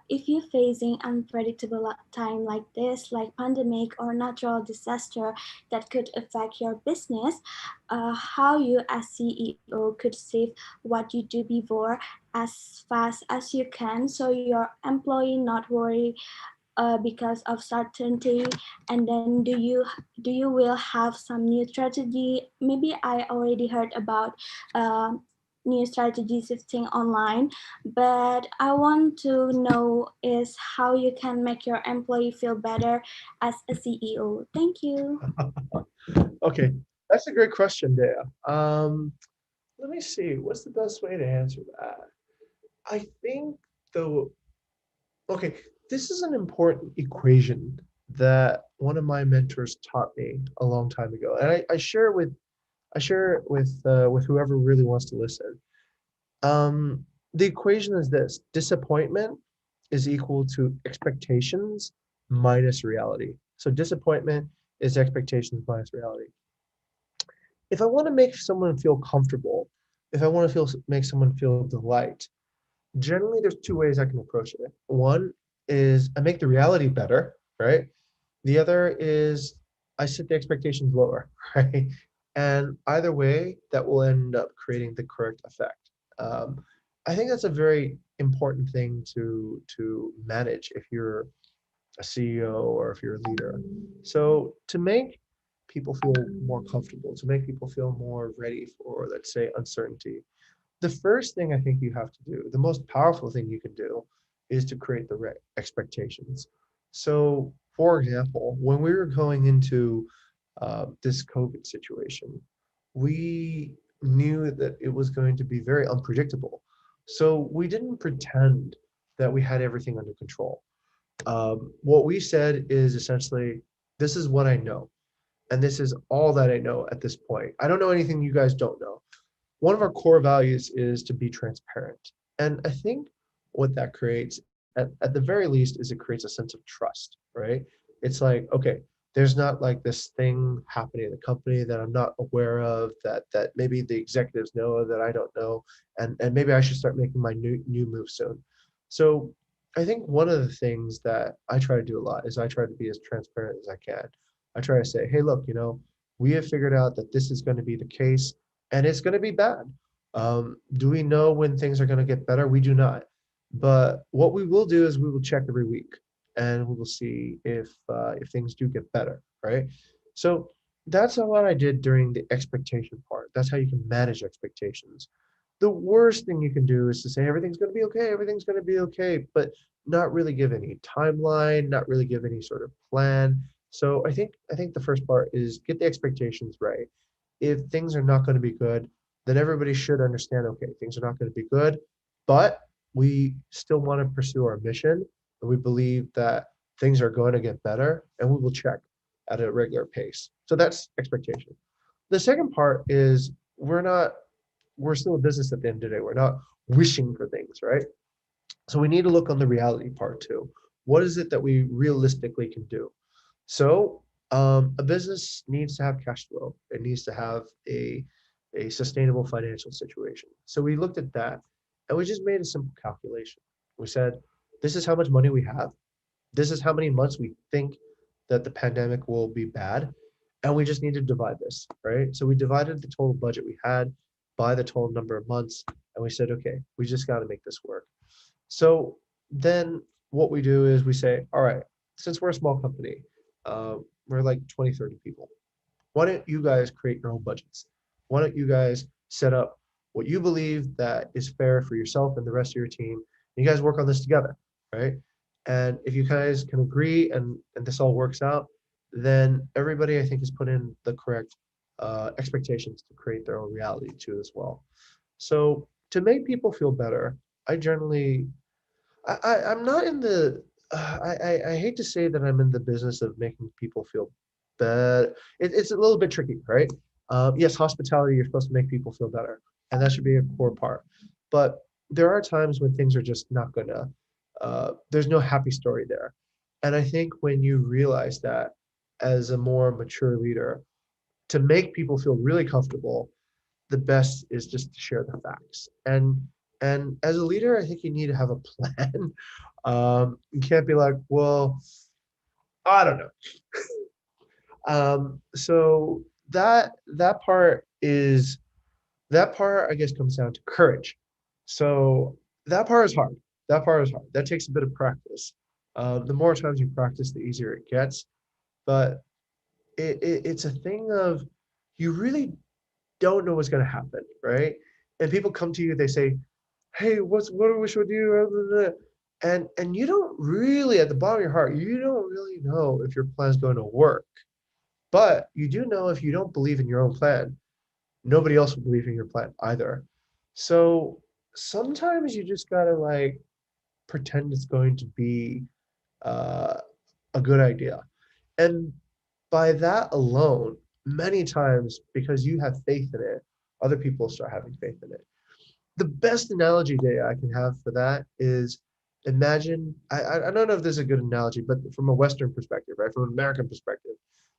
Speaker 4: if you're facing unpredictable time like this, like pandemic or natural disaster that could affect your business, how you as CEO could save what you do before as fast as you can so your employee not worry because of certainty, and then do you will have some new strategy. Maybe I already heard about uh, new strategy shifting online, but I want to know is how you can make your employee feel better as a CEO. Thank you.
Speaker 2: Okay, that's a great question, Dea. Let me see. What's the best way to answer that? I think the Okay, this is an important equation that one of my mentors taught me a long time ago, and I share it with whoever really wants to listen. The equation is this: disappointment is equal to expectations minus reality. So disappointment is expectations minus reality. If I want to make someone feel comfortable, if I want to make someone feel delight, generally there's two ways I can approach it. One is I make the reality better, right? The other is I set the expectations lower, right? And either way, that will end up creating the correct effect. I think that's a very important thing to manage if you're a CEO or if you're a leader. So to make people feel more comfortable, to make people feel more ready for, let's say, uncertainty, the first thing I think you have to do, the most powerful thing you can do, is to create the right expectations. So, for example, when we were going into this COVID situation, we knew that it was going to be very unpredictable. So, we didn't pretend that we had everything under control. What we said is essentially, this is what I know, and this is all that I know at this point. I don't know anything you guys don't know. One of our core values is to be transparent. And I think what that creates, at the very least, is it creates a sense of trust, right? It's like, okay, there's not like this thing happening in the company that I'm not aware of, that maybe the executives know that I don't know, and maybe I should start making my new move soon. So I think one of the things that I try to do a lot is I try to be as transparent as I can. I try to say, hey, look, we have figured out that this is going to be the case and it's going to be bad. Do we know when things are going to get better? We do not. But what we will do is we will check every week, and we will see if things do get better, right? So that's what I did during the expectation part. That's how you can manage expectations. The worst thing you can do is to say everything's going to be okay, everything's going to be okay, but not really give any timeline, not really give any sort of plan. So I think the first part is get the expectations right. If things are not going to be good, then everybody should understand, okay, things are not going to be good, but we still want to pursue our mission, and we believe that things are going to get better, and we will check at a regular pace. So that's expectation. The second part is we're still a business at the end of the day. We're not wishing for things, right? So we need to look on the reality part too. What is it that we realistically can do? So a business needs to have cash flow. It needs to have a sustainable financial situation. So we looked at that and we just made a simple calculation. We said, this is how much money we have. This is how many months we think that the pandemic will be bad. And we just need to divide this, right? So we divided the total budget we had by the total number of months. And we said, okay, we just got to make this work. So then what we do is we say, all right, since we're a small company, we're like 20, 30 people. Why don't you guys create your own budgets? Why don't you guys set up what you believe that is fair for yourself and the rest of your team? You guys work on this together, right? And if you guys can agree and this all works out, then everybody I think has put in the correct expectations to create their own reality too as well. So to make people feel better, I generally I'm not in the I hate to say that I'm in the business of making people feel bad. It's a little bit tricky, right? Yes, hospitality, you're supposed to make people feel better, and that should be a core part. But there are times when things are just not gonna, there's no happy story there. And I think when you realize that as a more mature leader, to make people feel really comfortable, the best is just to share the facts. And as a leader, I think you need to have a plan. You can't be like, well, I don't know. So that part I guess comes down to courage. So that part is hard. That part is hard. That takes a bit of practice. The more times you practice, the easier it gets. But it's a thing of you really don't know what's going to happen, right? And people come to you, they say, "Hey, what do we should do?" And you don't really, at the bottom of your heart, you don't really know if your plan is going to work. But you do know if you don't believe in your own plan, nobody else will believe in your plan either. So sometimes you just gotta like pretend it's going to be uh, a good idea. And by that alone, many times because you have faith in it, other people start having faith in it. The best analogy that I can have for that is imagine, I don't know if this is a good analogy, but from a Western perspective, right? From an American perspective,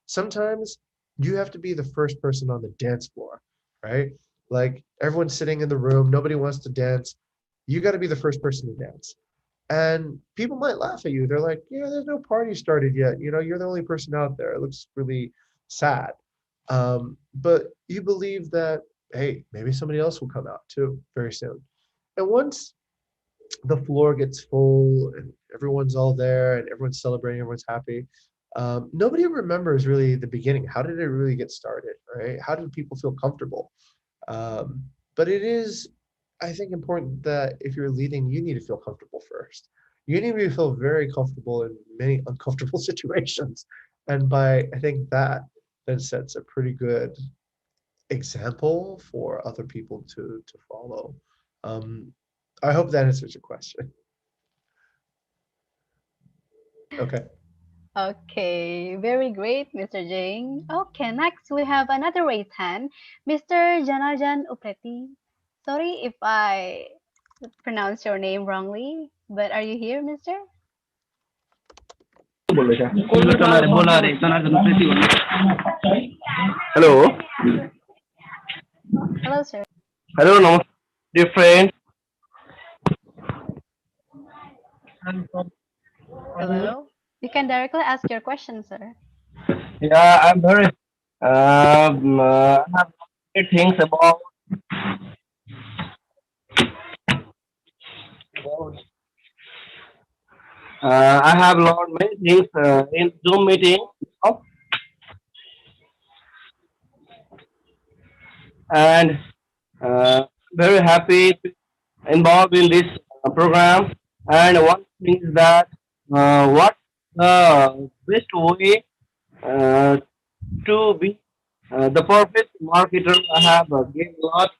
Speaker 2: sometimes you have to be the first person on the dance floor, right? Like everyone's sitting in the room, nobody wants to dance. You got to be the first person to dance. And people might laugh at you. They're like, yeah, there's no party started yet. You know, you're the only person out there. It looks really sad. But you believe that, hey, maybe somebody else will come out too very soon. And once the floor gets full and everyone's all there and everyone's celebrating, everyone's happy, nobody remembers really the beginning. How did it really get started, right? How did people feel comfortable? But it is, I think, important that if you're leading, you need to feel comfortable first. You need to feel very comfortable in many uncomfortable situations. And by, I think that then sets a pretty good example for other people to follow. Um, I hope that answers your question. Okay.
Speaker 1: Okay, very great, Mr. Jing. Okay, next we have another raised hand, Mr. Janarjan Upreti. Sorry if I pronounce your name wrongly, but are you here, Mister?
Speaker 5: Hello.
Speaker 1: Hello, sir.
Speaker 5: Hello, namaste, dear friend.
Speaker 1: Hello. You can directly ask your question, sir.
Speaker 5: Yeah, I'm very. I have many things about. I have learned many things in Zoom meeting, oh, and very happy to involved in this program. And one thing is that what the best way uh, to be the perfect marketer. I have gained a lot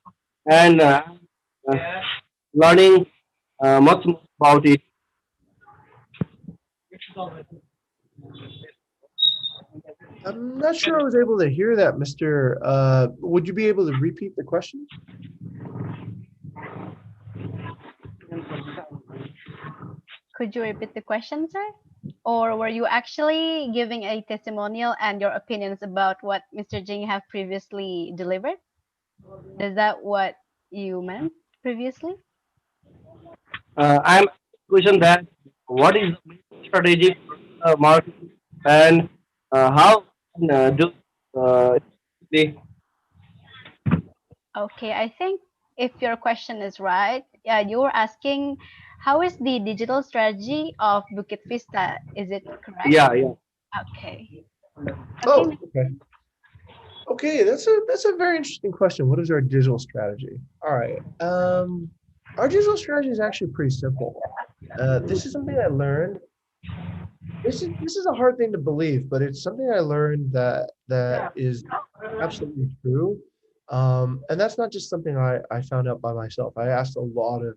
Speaker 5: and uh, learning much more about it.
Speaker 2: I'm not sure I was able to hear that, Mr. Would you be able to repeat the question?
Speaker 1: Could you repeat the question, sir? Or were you actually giving a testimonial and your opinions about what Mr. Jing have previously delivered? Is that what you meant previously?
Speaker 5: I'm question that what is the main strategy for marketing and how do uh, the
Speaker 1: Okay, I think if your question is right, you were asking how is the digital strategy of Bukit Vista? Is it correct?
Speaker 5: yeah.
Speaker 1: Okay. Okay,
Speaker 2: Oh, okay. Okay, that's a very interesting question. What is our digital strategy? All right. Our digital strategy is actually pretty simple. This is something I learned. This is a hard thing to believe, but it's something I learned that is absolutely true. And that's not just something I found out by myself. I asked a lot of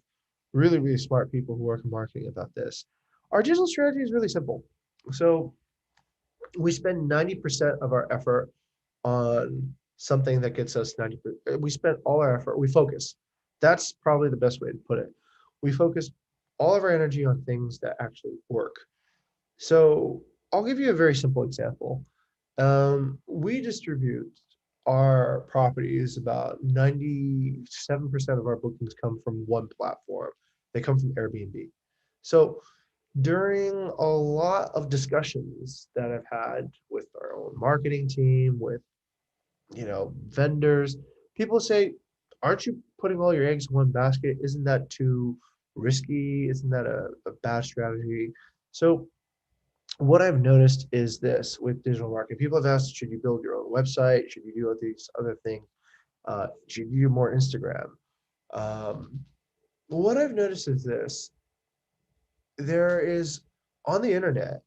Speaker 2: really, really smart people who work in marketing about this. Our digital strategy is really simple. So we spend 90% of our effort on something that gets us 90%. We spend all our effort, we focus. That's probably the best way to put it. We focus all of our energy on things that actually work. So I'll give you a very simple example. We distribute our properties, about 97% of our bookings come from one platform. They come from Airbnb. So during a lot of discussions that I've had with our own marketing team, with vendors, people say, aren't you putting all your eggs in one basket? Isn't that too risky? Isn't that a bad strategy? So what I've noticed is this with digital marketing. People have asked, should you build your own website? Should you do all these other things? Should you do more Instagram? Um, what I've noticed is this. There is, on the internet,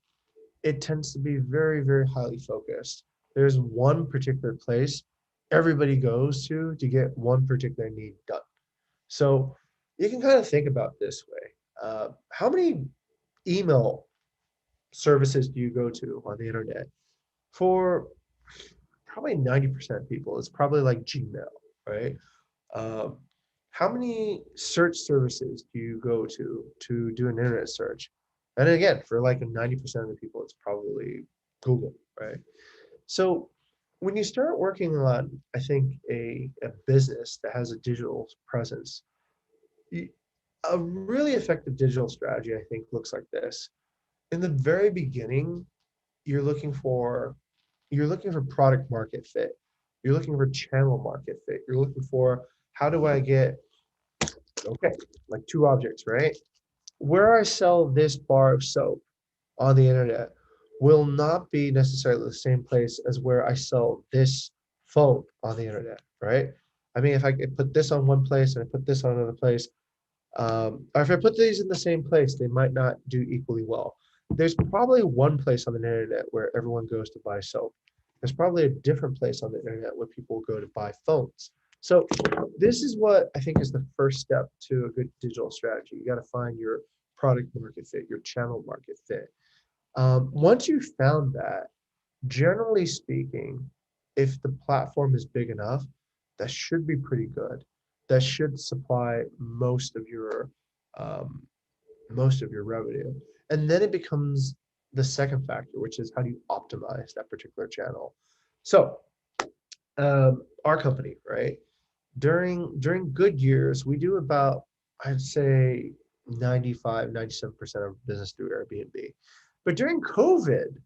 Speaker 2: it tends to be very, very highly focused. There's one particular place everybody goes to get one particular need done. So you can kind of think about this way. How many email services do you go to on the internet? For probably 90% of people, it's probably like Gmail, right? Um, how many search services do you go to do an internet search? And again, for like 90% of the people, it's probably Google, right? So when you start working on, I think, a business that has a digital presence, a really effective digital strategy, I think, looks like this. In the very beginning, you're looking for you're looking for product market fit. You're looking for channel market fit. You're looking for how do I get, okay, like two objects, right? Where I sell this bar of soap on the internet will not be necessarily the same place as where I sell this phone on the internet, right? I mean, if I could put this on one place and I put this on another place, or if I put these in the same place, they might not do equally well. There's probably one place on the internet where everyone goes to buy soap. There's probably a different place on the internet where people go to buy phones. So this is what I think is the first step to a good digital strategy. You got to find your product market fit, your channel market fit. Once you've found that, generally speaking, if the platform is big enough, that should be pretty good. That should supply um, most of your revenue. And then it becomes the second factor, which is how do you optimize that particular channel. So our company, right? During good years, we do about, I'd say, 97% of business through Airbnb. But during COVID,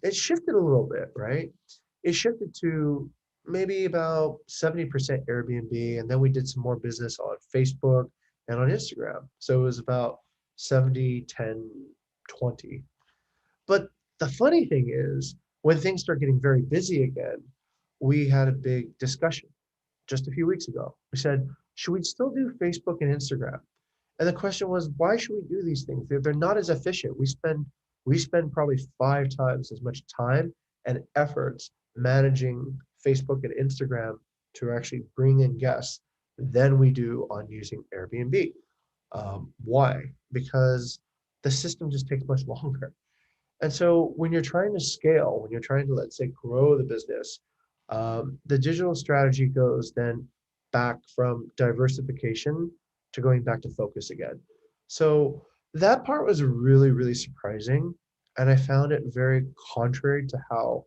Speaker 2: it shifted a little bit, right? It shifted to maybe about 70% Airbnb, and then we did some more business on Facebook and on Instagram. So it was about 70, 10, 20. But the funny thing is, when things start getting very busy again, we had a big discussion just a few weeks ago. We said, should we still do Facebook and Instagram? And the question was, why should we do these things? They're not as efficient. We spend probably 5 times as much time and efforts managing Facebook and Instagram to actually bring in guests than we do on using Airbnb. Why? Because the system just takes much longer. And so when you're trying to scale, when you're trying to, let's say, grow the business, the digital strategy goes then back from diversification to going back to focus again. So that part was really, really surprising. And I found it very contrary to how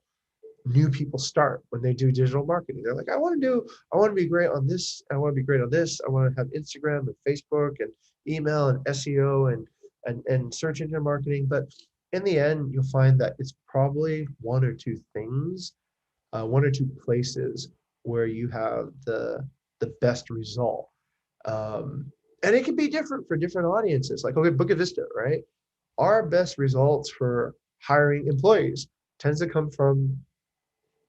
Speaker 2: new people start when they do digital marketing. They're like, I want to be great on this. I want to be great on this. I want to have Instagram and Facebook and email and SEO and search engine marketing. But in the end, you'll find that it's probably one or two things, one or two places where you have the best result. And it can be different for different audiences. Like, okay, BUKIT VISTA, right? Our best results for hiring employees tends to come from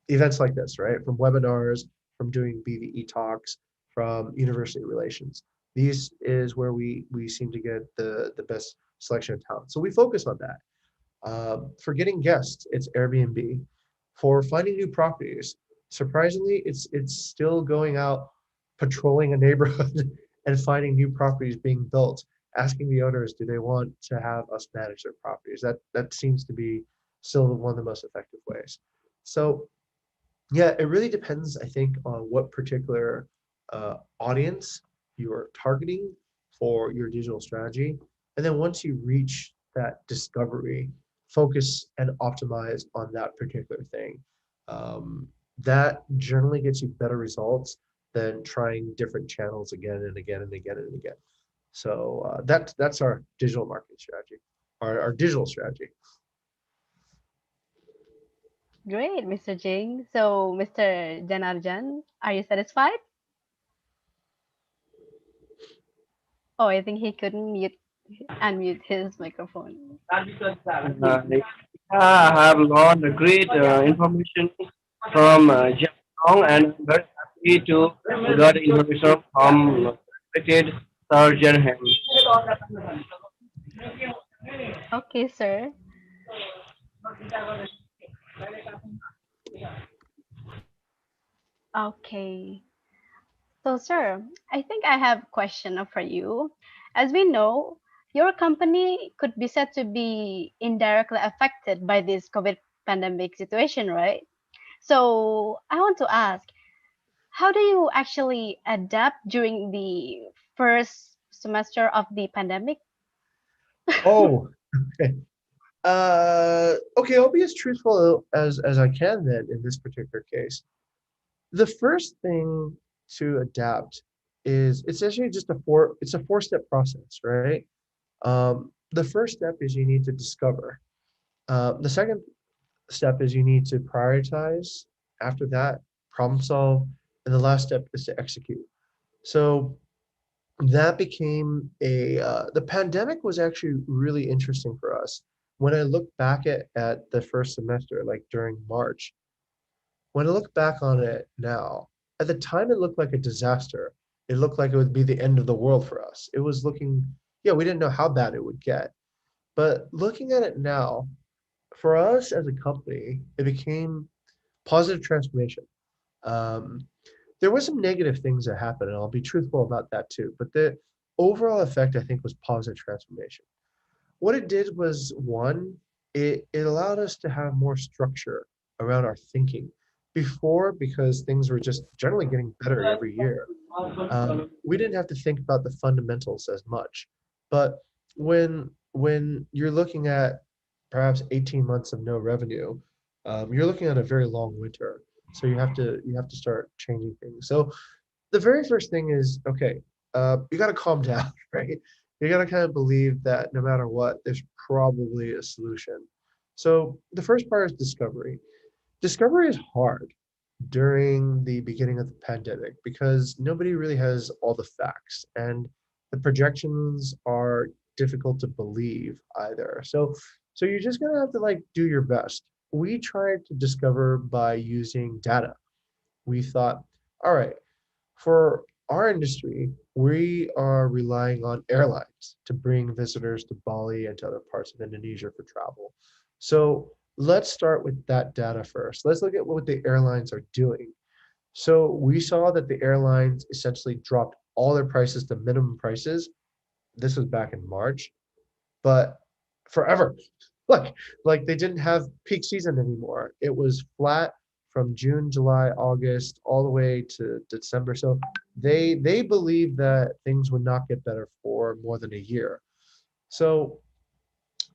Speaker 2: events like this, right? From webinars, from doing BVE talks, from university relations. These is where we seem to get the best selection of talent. So we focus on that. For getting guests, it's Airbnb. For finding new properties, surprisingly, it's still going out, patrolling a neighborhood and finding new properties being built, asking the owners, do they want to have us manage their properties? That seems to be still one of the most effective ways. So yeah, it really depends, I think, on what particular audience you are targeting for your digital strategy. And then once you reach that discovery, focus and optimize on that particular thing. That generally gets you better results than trying different channels again and again and again and again. So that's our digital marketing strategy, our digital strategy.
Speaker 1: Great, Mr. Jing. So, Mr. Janarjan, are you satisfied? Oh, I think he couldn't unmute his microphone.
Speaker 5: Yeah, I have learned a great information from Jeff Long, and I'm very happy to got information from respected Surgeon Ham.
Speaker 1: Okay, sir. Okay. So, sir, I think I have a question for you. As we know, your company could be said to be indirectly affected by this COVID pandemic situation, right? So, I want to ask, how do you actually adapt during the first semester of the pandemic?
Speaker 2: Oh, okay. Okay, I'll be as truthful as I can then in this particular case. The first thing to adapt is it's actually just it's a four-step process, right? The first step is you need to discover. The second step is you need to prioritize. After that, problem solve, and the last step is to execute. So that became the pandemic was actually really interesting for us. When I look back at the first semester, like during March, when I look back on it now, at the time it looked like a disaster. It looked like it would be the end of the world for us. It was looking, yeah, we didn't know how bad it would get. But looking at it now, for us as a company, it became positive transformation. Um, there were some negative things that happened, and I'll be truthful about that too. But the overall effect, I think, was positive transformation. What it did was one, it allowed us to have more structure around our thinking. Before, because things were just generally getting better every year, we didn't have to think about the fundamentals as much. But when you're looking at perhaps 18 months of no revenue, you're looking at a very long winter. So you have to start changing things. So the very first thing is, okay, you got to calm down, right? You got to kind of believe that no matter what, there's probably a solution. So the first part is discovery. Discovery is hard during the beginning of the pandemic because nobody really has all the facts and the projections are difficult to believe either. So you're just gonna have to like do your best. We tried to discover by using data. We thought, all right, for our industry, we are relying on airlines to bring visitors to Bali and to other parts of Indonesia for travel. So let's start with that data first. Let's look at what the airlines are doing. So we saw that the airlines essentially dropped all their prices to minimum prices. This was back in March, but forever. look, like they didn't have peak season anymore. It was flat from June, July, August, all the way to December. So they believed that things would not get better for more than a year. So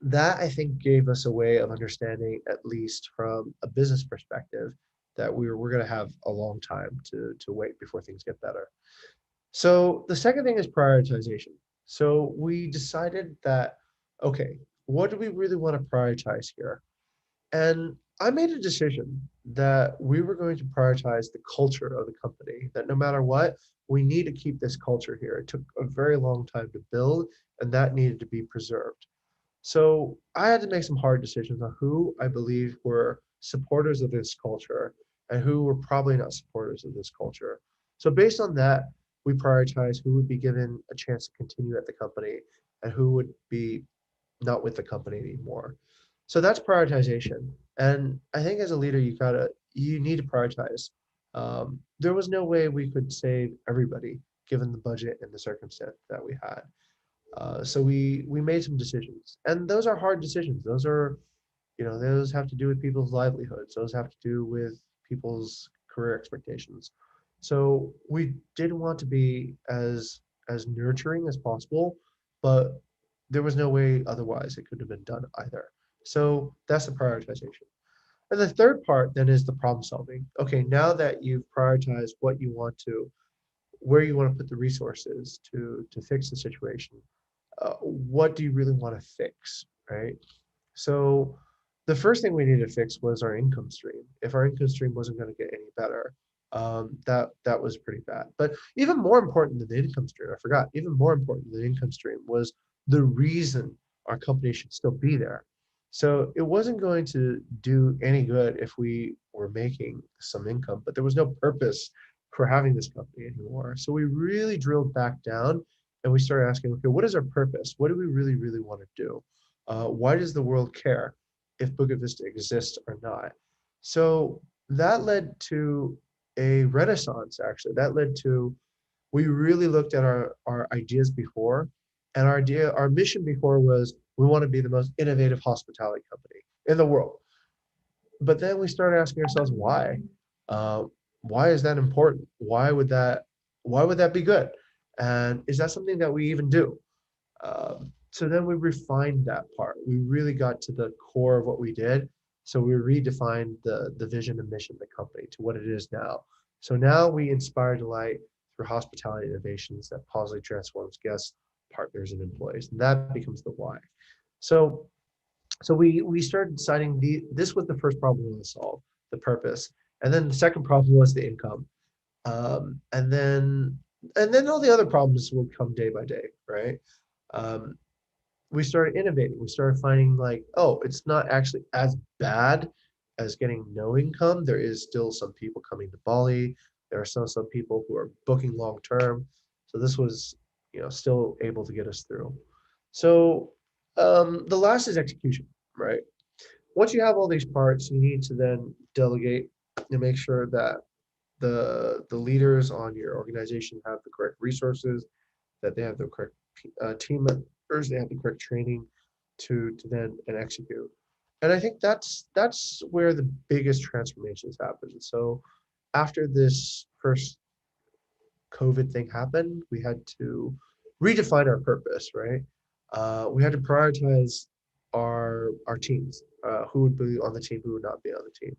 Speaker 2: that I think gave us a way of understanding, at least from a business perspective, that we're going to have a long time to wait before things get better. So the second thing is prioritization. So we decided that, okay, what do we really want to prioritize here? And I made a decision that we were going to prioritize the culture of the company, that no matter what, we need to keep this culture here. It took a very long time to build, and that needed to be preserved. So I had to make some hard decisions on who I believe were supporters of this culture and who were probably not supporters of this culture. So based on that, we prioritized who would be given a chance to continue at the company and who would be not with the company anymore. So that's prioritization. And I think as a leader, you need to prioritize. There was no way we could save everybody given the budget and the circumstance that we had. So we made some decisions, and those are hard decisions. Those are, those have to do with people's livelihoods. Those have to do with people's career expectations. So we did want to be as nurturing as possible, but there was no way otherwise it could have been done either. So that's the prioritization. And the third part then is the problem solving. Okay, now that you've prioritized what you want to, where you want to put the resources to fix the situation, what do you really want to fix, right? So the first thing we needed to fix was our income stream. If our income stream wasn't going to get any better, that was pretty bad. But even more important than the income stream, I forgot, even more important than the income stream was the reason our company should still be there. So it wasn't going to do any good if we were making some income, but there was no purpose for having this company anymore. So we really drilled back down and we started asking, okay, what is our purpose? What do we really, really want to do? Why does the world care if BUKIT Vista exists or not? So that led to a renaissance, actually. That led to, we really looked at our ideas before, and our mission before was we want to be the most innovative hospitality company in the world. But then we started asking ourselves why. Uh, why is that important? Why would that be good? And is that something that we even do? So then we refined that part. We really got to the core of what we did. So we redefined the vision and mission of the company to what it is now. So now we inspire delight through hospitality innovations that positively transforms guests, partners, and employees. And that becomes the why. So we started deciding this was the first problem we want to solve, the purpose. And then the second problem was the income. And then all the other problems will come day by day, right? Um, we started innovating. We started finding like, oh, it's not actually as bad as getting no income. There is still some people coming to Bali. There are still some people who are booking long term. So this was, still able to get us through. So the last is execution, right? Once you have all these parts, you need to then delegate and make sure that the leaders on your organization have the correct resources, that they have the correct team members, they have the correct training to then and execute. And I think that's where the biggest transformations happen. So after this first COVID thing happened, we had to redefine our purpose, right? We had to prioritize our teams, who would be on the team, who would not be on the team,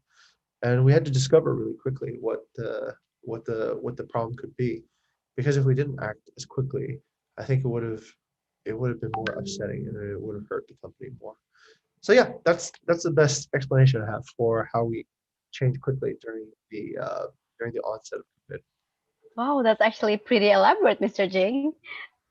Speaker 2: and we had to discover really quickly what the problem could be, because if we didn't act as quickly, I think it would have been more upsetting and it would have hurt the company more. So yeah, that's the best explanation I have for how we changed quickly during the onset of COVID.
Speaker 1: Wow, that's actually pretty elaborate, Mr. Jing.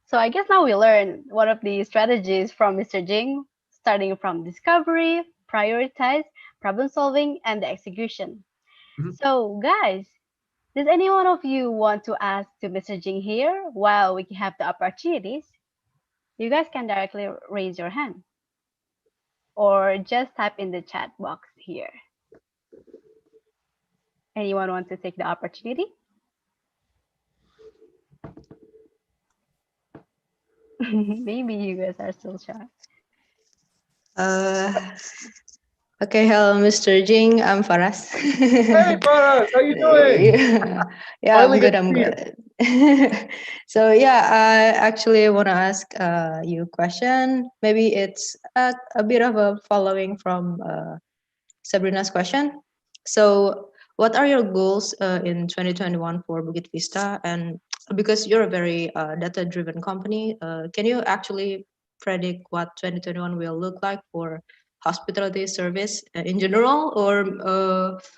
Speaker 1: So I guess now we learn one of the strategies from Mr. Jing, starting from discovery, prioritize, problem solving, and the execution.
Speaker 2: Mhm.
Speaker 1: So guys, does any one of you want to ask to Mr. Jing here while we have the opportunities? You guys can directly raise your hand or just type in the chat box here. Anyone want to take the opportunity? Maybe you guys are still shy.
Speaker 6: Uh, okay, hello, Mr. Jing. I'm Faras.
Speaker 2: Hey, Paras, how you doing?
Speaker 6: yeah, yeah, I'm
Speaker 2: Finally
Speaker 6: good.
Speaker 2: get to
Speaker 6: I'm
Speaker 2: see you.
Speaker 6: good. So yeah, I actually want to ask you a question. Maybe it's a bit of a following from Sabrina's question. So, what are your goals in 2021 for Bukit Vista? And because you're a very data-driven company, can you actually predict what 2021 will look like for hospitality service in general, or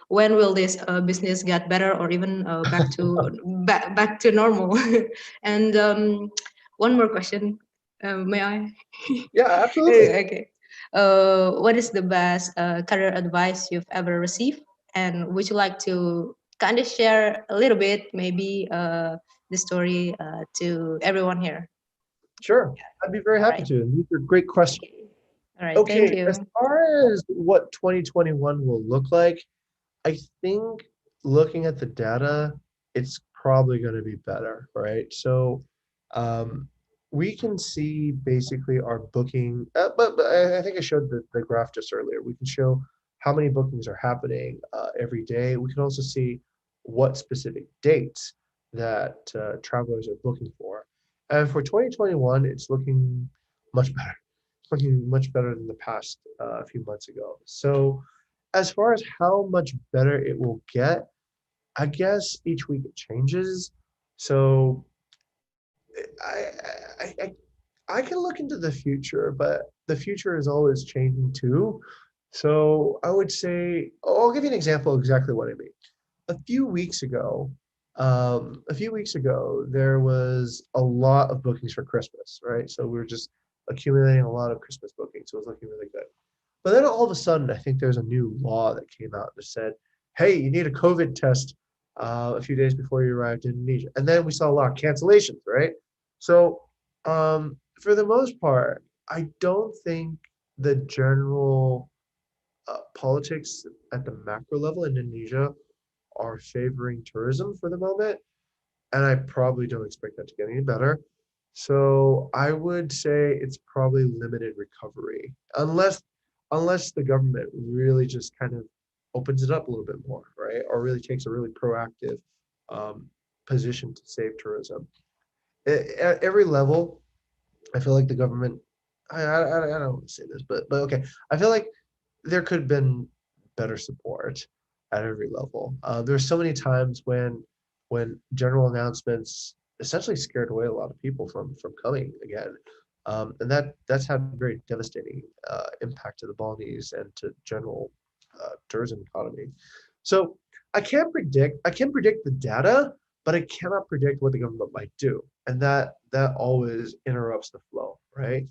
Speaker 6: when will this business get better, or even back to normal? And one more question, may I?
Speaker 2: Yeah, absolutely.
Speaker 6: Okay. What is the best career advice you've ever received? And would you like to kind of share a little bit, maybe the story to everyone here?
Speaker 2: Sure, I'd be very
Speaker 6: All
Speaker 2: happy
Speaker 6: right.
Speaker 2: to. And these are great questions.
Speaker 6: All right. Thank
Speaker 2: Okay, as
Speaker 6: you.
Speaker 2: far as what 2021 will look like, I think looking at the data, it's probably going to be better, right? So um, we can see basically our booking, but I think I showed the graph just earlier. We can show how many bookings are happening every day. We can also see what specific dates that travelers are booking for. And for 2021, it's looking much better. It's looking much better than the past few months ago. So as far as how much better it will get, I guess each week it changes. So I I can look into the future, but the future is always changing too. So I would say, I'll give you an example of exactly what I mean. A few weeks ago, there was a lot of bookings for Christmas, right? So we were just accumulating a lot of Christmas bookings. So it was looking really good. But then all of a sudden, I think there's a new law that came out that said, hey, you need a COVID test a few days before you arrived in Indonesia. And then we saw a lot of cancellations, right? So for the most part, I don't think the general politics at the macro level in Indonesia are favoring tourism for the moment, and I probably don't expect that to get any better. So I would say it's probably limited recovery, unless the government really just kind of opens it up a little bit more, right? Or really takes a really proactive um, position to save tourism. At every level, I feel like the government. I don't want to say this, but okay. I feel like there could have been better support at every level. There's so many times when general announcements essentially scared away a lot of people from coming again, and that's had very devastating impact to the Balinese and to general tourism economy. So I can predict the data, but I cannot predict what the government might do, and that always interrupts the flow, right?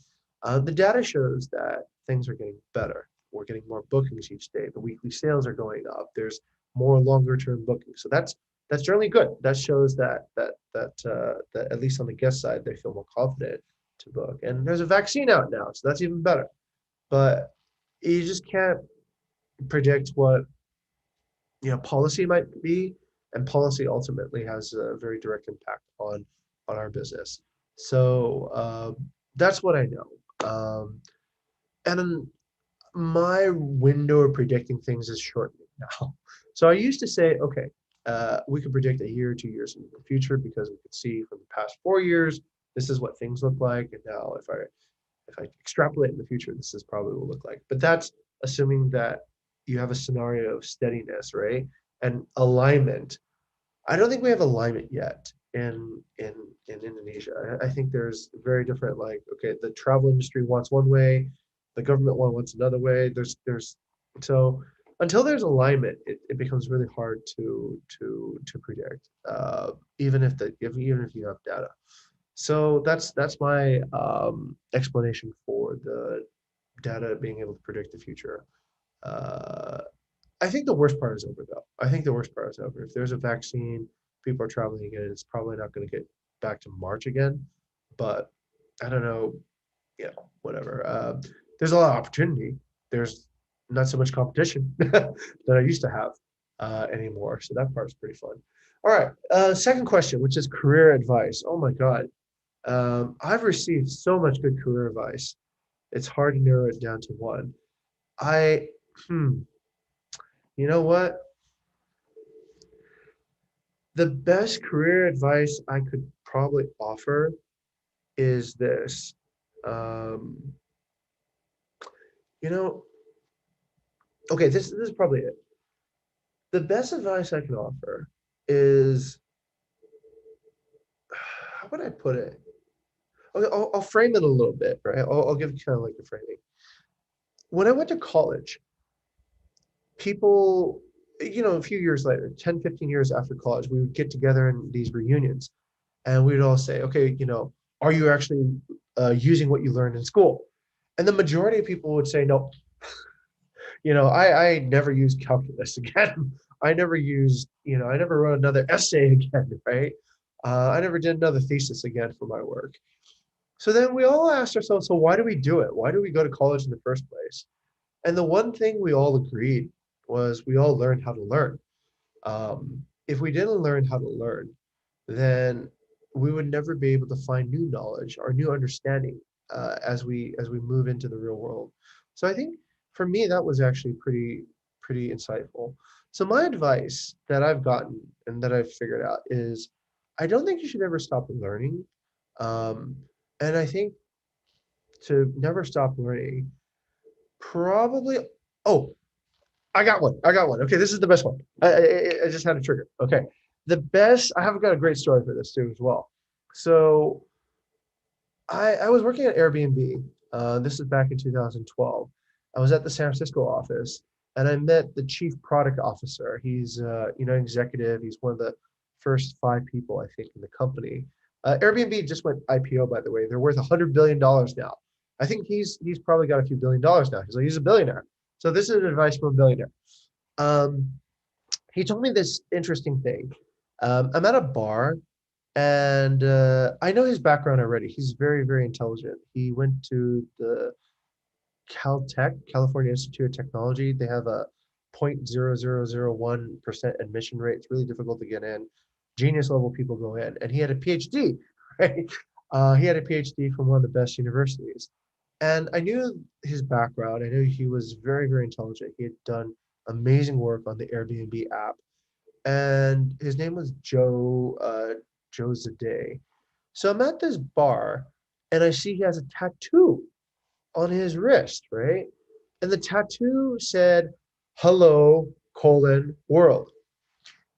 Speaker 2: The data shows that things are getting better. We're getting more bookings each day. The weekly sales are going up. There's more longer term bookings. So that's generally good. That shows that at least on the guest side, they feel more confident to book. And there's a vaccine out now, so that's even better. But you just can't predict what policy might be, and policy ultimately has a very direct impact on our business. So that's what I know. And then my window of predicting things is shortening now. So I used to say, okay, we could predict a year or 2 years in the future because we could see from the past 4 years, this is what things look like. And now if I extrapolate in the future, this is probably what it will look like. But that's assuming that you have a scenario of steadiness, right? And alignment. I don't think we have alignment yet in Indonesia. I think there's very different, like, okay, the travel industry wants one way, the government wants another way. There's so until there's alignment, it becomes really hard to predict, even if you have data. So that's my explanation for the data being able to predict the future. Uh, I think the worst part is over though. I think the worst part is over. If there's a vaccine, people are traveling again, it's probably not going to get back to March again. But I don't know, whatever. There's a lot of opportunity. There's not so much competition that I used to have anymore. So that part's pretty fun. All right. Second question, which is career advice. Oh my God. I've received so much good career advice. it's hard to narrow it down to one. You know what? The best career advice I could probably offer is this. Um, you know, okay, this is probably it. The best advice I can offer is, how would I put it? Okay, I'll frame it a little bit, right? I'll give kind of like the framing. When I went to college, people, a few years later, 10, 15 years after college, we would get together in these reunions and we'd all say, okay, are you actually using what you learned in school? And the majority of people would say, no. I never used calculus again. I never I never wrote another essay again, right? I never did another thesis again for my work. So then we all asked ourselves, so why do we do it? Why do we go to college in the first place? And the one thing we all agreed was we all learned how to learn. If we didn't learn how to learn, then we would never be able to find new knowledge or new understanding as we move into the real world. So I think for me that was actually pretty insightful. So my advice that I've gotten and that I've figured out is I don't think you should ever stop learning. Um, and I think to never stop learning, probably. Oh, I got one. I got one. Okay, this is the best one. I just had a trigger. Okay, the best. I have got a great story for this too as well. So I was working at Airbnb. This is back in 2012. I was at the San Francisco office, and I met the chief product officer. He's executive. He's one of the first 5 people I think in the company. Airbnb just went IPO, by the way. They're worth $100 billion now. I think he's probably got a few $1 billion now. He's a billionaire. So this is advice from a billionaire. Um, he told me this interesting thing. I'm at a bar, and I know his background already. He's very, very intelligent. He went to the Caltech, California Institute of Technology. They have a 0.0001% admission rate. It's really difficult to get in. Genius level people go in, and he had a PhD, right? He had a PhD from one of the best universities. And I knew his background. I knew he was very, very intelligent. He had done amazing work on the Airbnb app. And his name was Joe Zade. So I'm at this bar and I see he has a tattoo on his wrist, right? And the tattoo said, "Hello, world."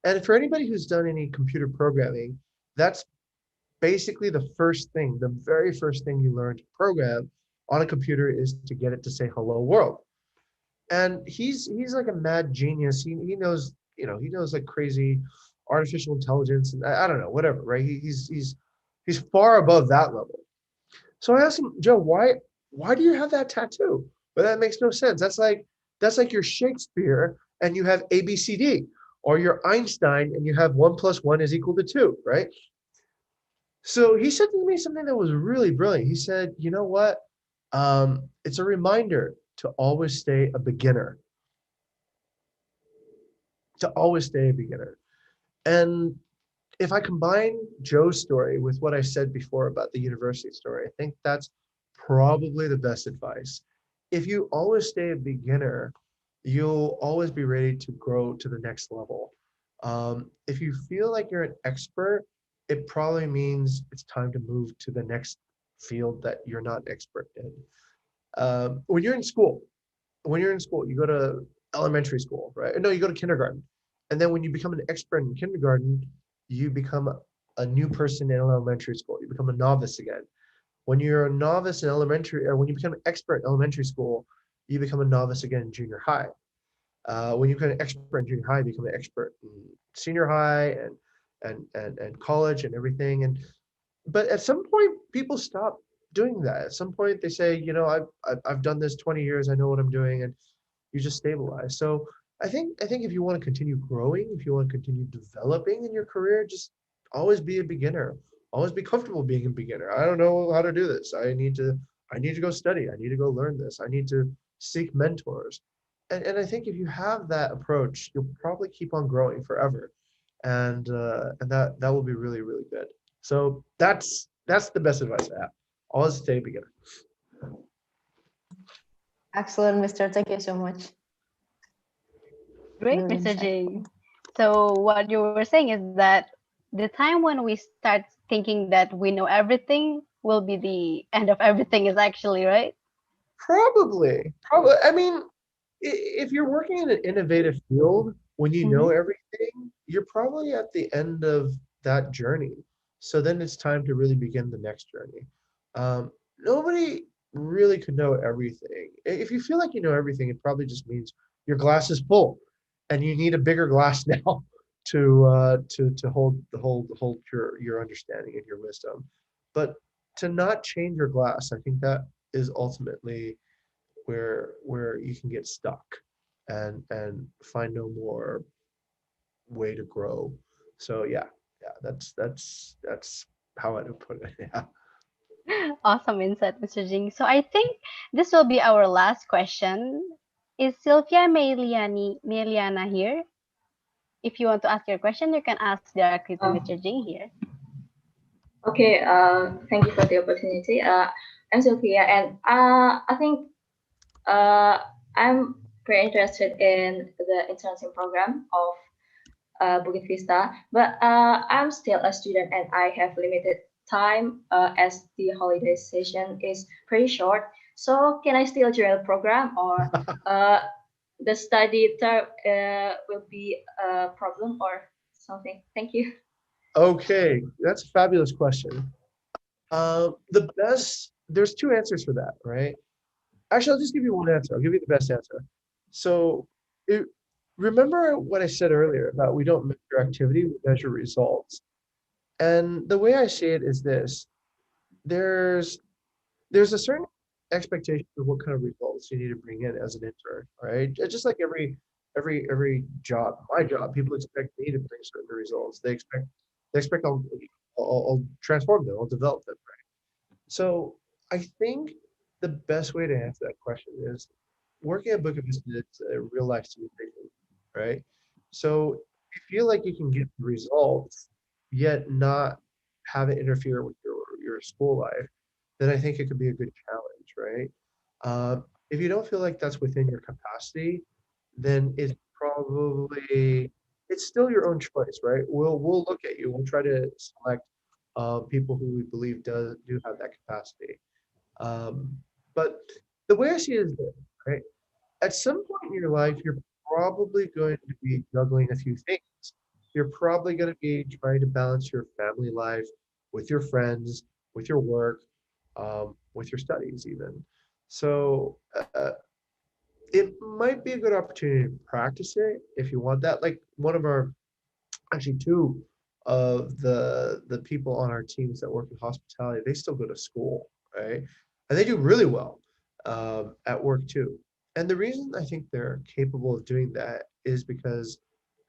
Speaker 2: And for anybody who's done any computer programming, that's basically the very first thing you learn to program on a computer is to get it to say hello world. And he's like a mad genius. He knows, he knows like crazy artificial intelligence and I don't know, whatever, right? He's far above that level. So I asked him, Joe, why do you have that tattoo? But that makes no sense. That's like your Shakespeare and you have ABCD, or your Einstein and you have 1+1 = 2, right? So he said to me something that was really brilliant. He said, you know what? It's a reminder to always stay a beginner. To always stay a beginner. And if I combine Joe's story with what I said before about the university story, I think that's probably the best advice. If you always stay a beginner, you'll always be ready to grow to the next level. If you feel like you're an expert, it probably means it's time to move to the next field that you're not an expert in. When you're in school, you go to elementary school, right? No, you go to kindergarten. And then when you become an expert in kindergarten, you become a new person in elementary school. You become a novice again. When you're a novice in elementary, or when you become an expert in elementary school, you become a novice again in junior high. When you become an expert in junior high, you become an expert in senior high and college and everything. But at some point, people stop doing that. At some point, they say, I've done this 20 years. I know what I'm doing, and you just stabilize. So I think if you want to continue growing, if you want to continue developing in your career, just always be a beginner. Always be comfortable being a beginner. I don't know how to do this. I need to go study. I need to go learn this. I need to seek mentors. And I think if you have that approach, you'll probably keep on growing forever. And that will be really, really good. So that's the best advice I have. Always stay a beginner.
Speaker 6: Excellent, Mr. Thank you so much.
Speaker 1: Great,
Speaker 6: Really
Speaker 1: Mr.
Speaker 6: insightful.
Speaker 1: Jing. So what you were saying is that the time when we start thinking that we know everything will be the end of everything is actually right.
Speaker 2: Probably. I mean, if you're working in an innovative field, when you know
Speaker 1: Mm-hmm.
Speaker 2: everything, you're probably at the end of that journey. So then it's time to really begin the next journey. Nobody really could know everything. If you feel like you know everything, it probably just means your glass is full, and you need a bigger glass now to hold your understanding and your wisdom. But to not change your glass, I think that is ultimately where you can get stuck and find no more way to grow. So yeah, that's how I would put it. Yeah.
Speaker 1: Awesome insight, Mr. Jing. So I think this will be our last question. Is Sylvia Meliana here? If you want to ask your question, you can ask directly to Mr.
Speaker 7: Oh,
Speaker 1: Jing here.
Speaker 7: okay. Thank you for the opportunity. I'm Sophia, and I think I'm very interested in the internship program of BUKIT VISTA, but I'm still a student and I have limited time as the holiday session is pretty short. So can I still join the program, or uh, the study term will be a problem or something? Thank you.
Speaker 2: Okay, that's a fabulous question. There's two answers for that, right? Actually, I'll just give you one answer. I'll give you the best answer. So, it, remember what I said earlier about we don't measure activity, we measure results. And the way I see it is this: there's there's a certain expectation of what kind of results you need to bring in as an intern, right? Just like every job, my job, people expect me to bring certain results. They expect I'll transform them, I'll develop them, right? So I think the best way to answer that question is working at Book of Business is a real life simulation, right? So if you feel like you can get the results yet not have it interfere with your school life, then I think it could be a good challenge, right? If you don't feel like that's within your capacity, then it's still your own choice, right? We'll look at you. We'll try to select people who we believe do have that capacity. Um, but the way I see it is this, right? At some point in your life, you're probably going to be juggling a few things. You're probably going to be trying to balance your family life with your friends, with your work, with your studies, even. So it might be a good opportunity to practice it if you want that. Like one of our actually two of the people on our teams that work in hospitality, they still go to school, right? And they do really well at work too. And the reason I think they're capable of doing that is because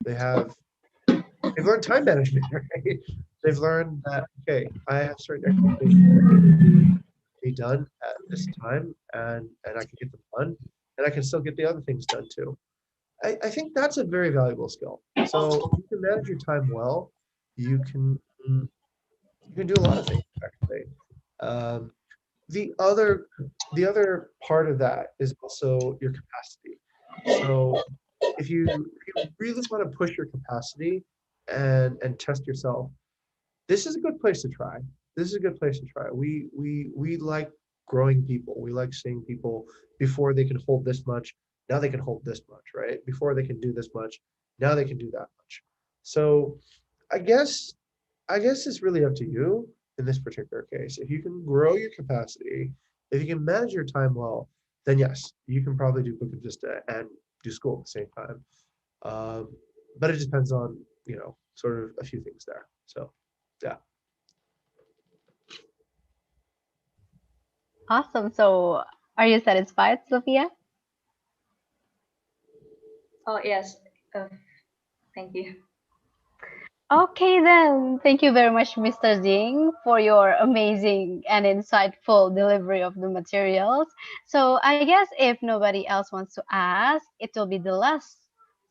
Speaker 2: they have they've learned time management, right? They've learned that okay, I have certain expectations that need to be done at this time, and I can get them done, and I can still get the other things done too. I think that's a very valuable skill. So if you can manage your time well, you can you can do a lot of things actually. Um, the other the other part of that is also your capacity. So if you really want to push your capacity and test yourself, this is a good place to try. This is a good place to try. We like growing people. We like seeing people before they can hold this much. Now they can hold this much, right? Before they can do this much, now they can do that much. So I guess I guess it's really up to you in this particular case. If you can grow your capacity, if you can manage your time well, then yes, you can probably do Book of Vista and do school at the same time. Um, but it depends on, sort of a few things there. So yeah.
Speaker 1: Awesome. So are you satisfied, Sophia?
Speaker 7: Oh yes. Uh, Thank you.
Speaker 1: Okay, then. Thank you very much, Mr. Jing, for your amazing and insightful delivery of the materials. So, I guess if nobody else wants to ask, it will be the last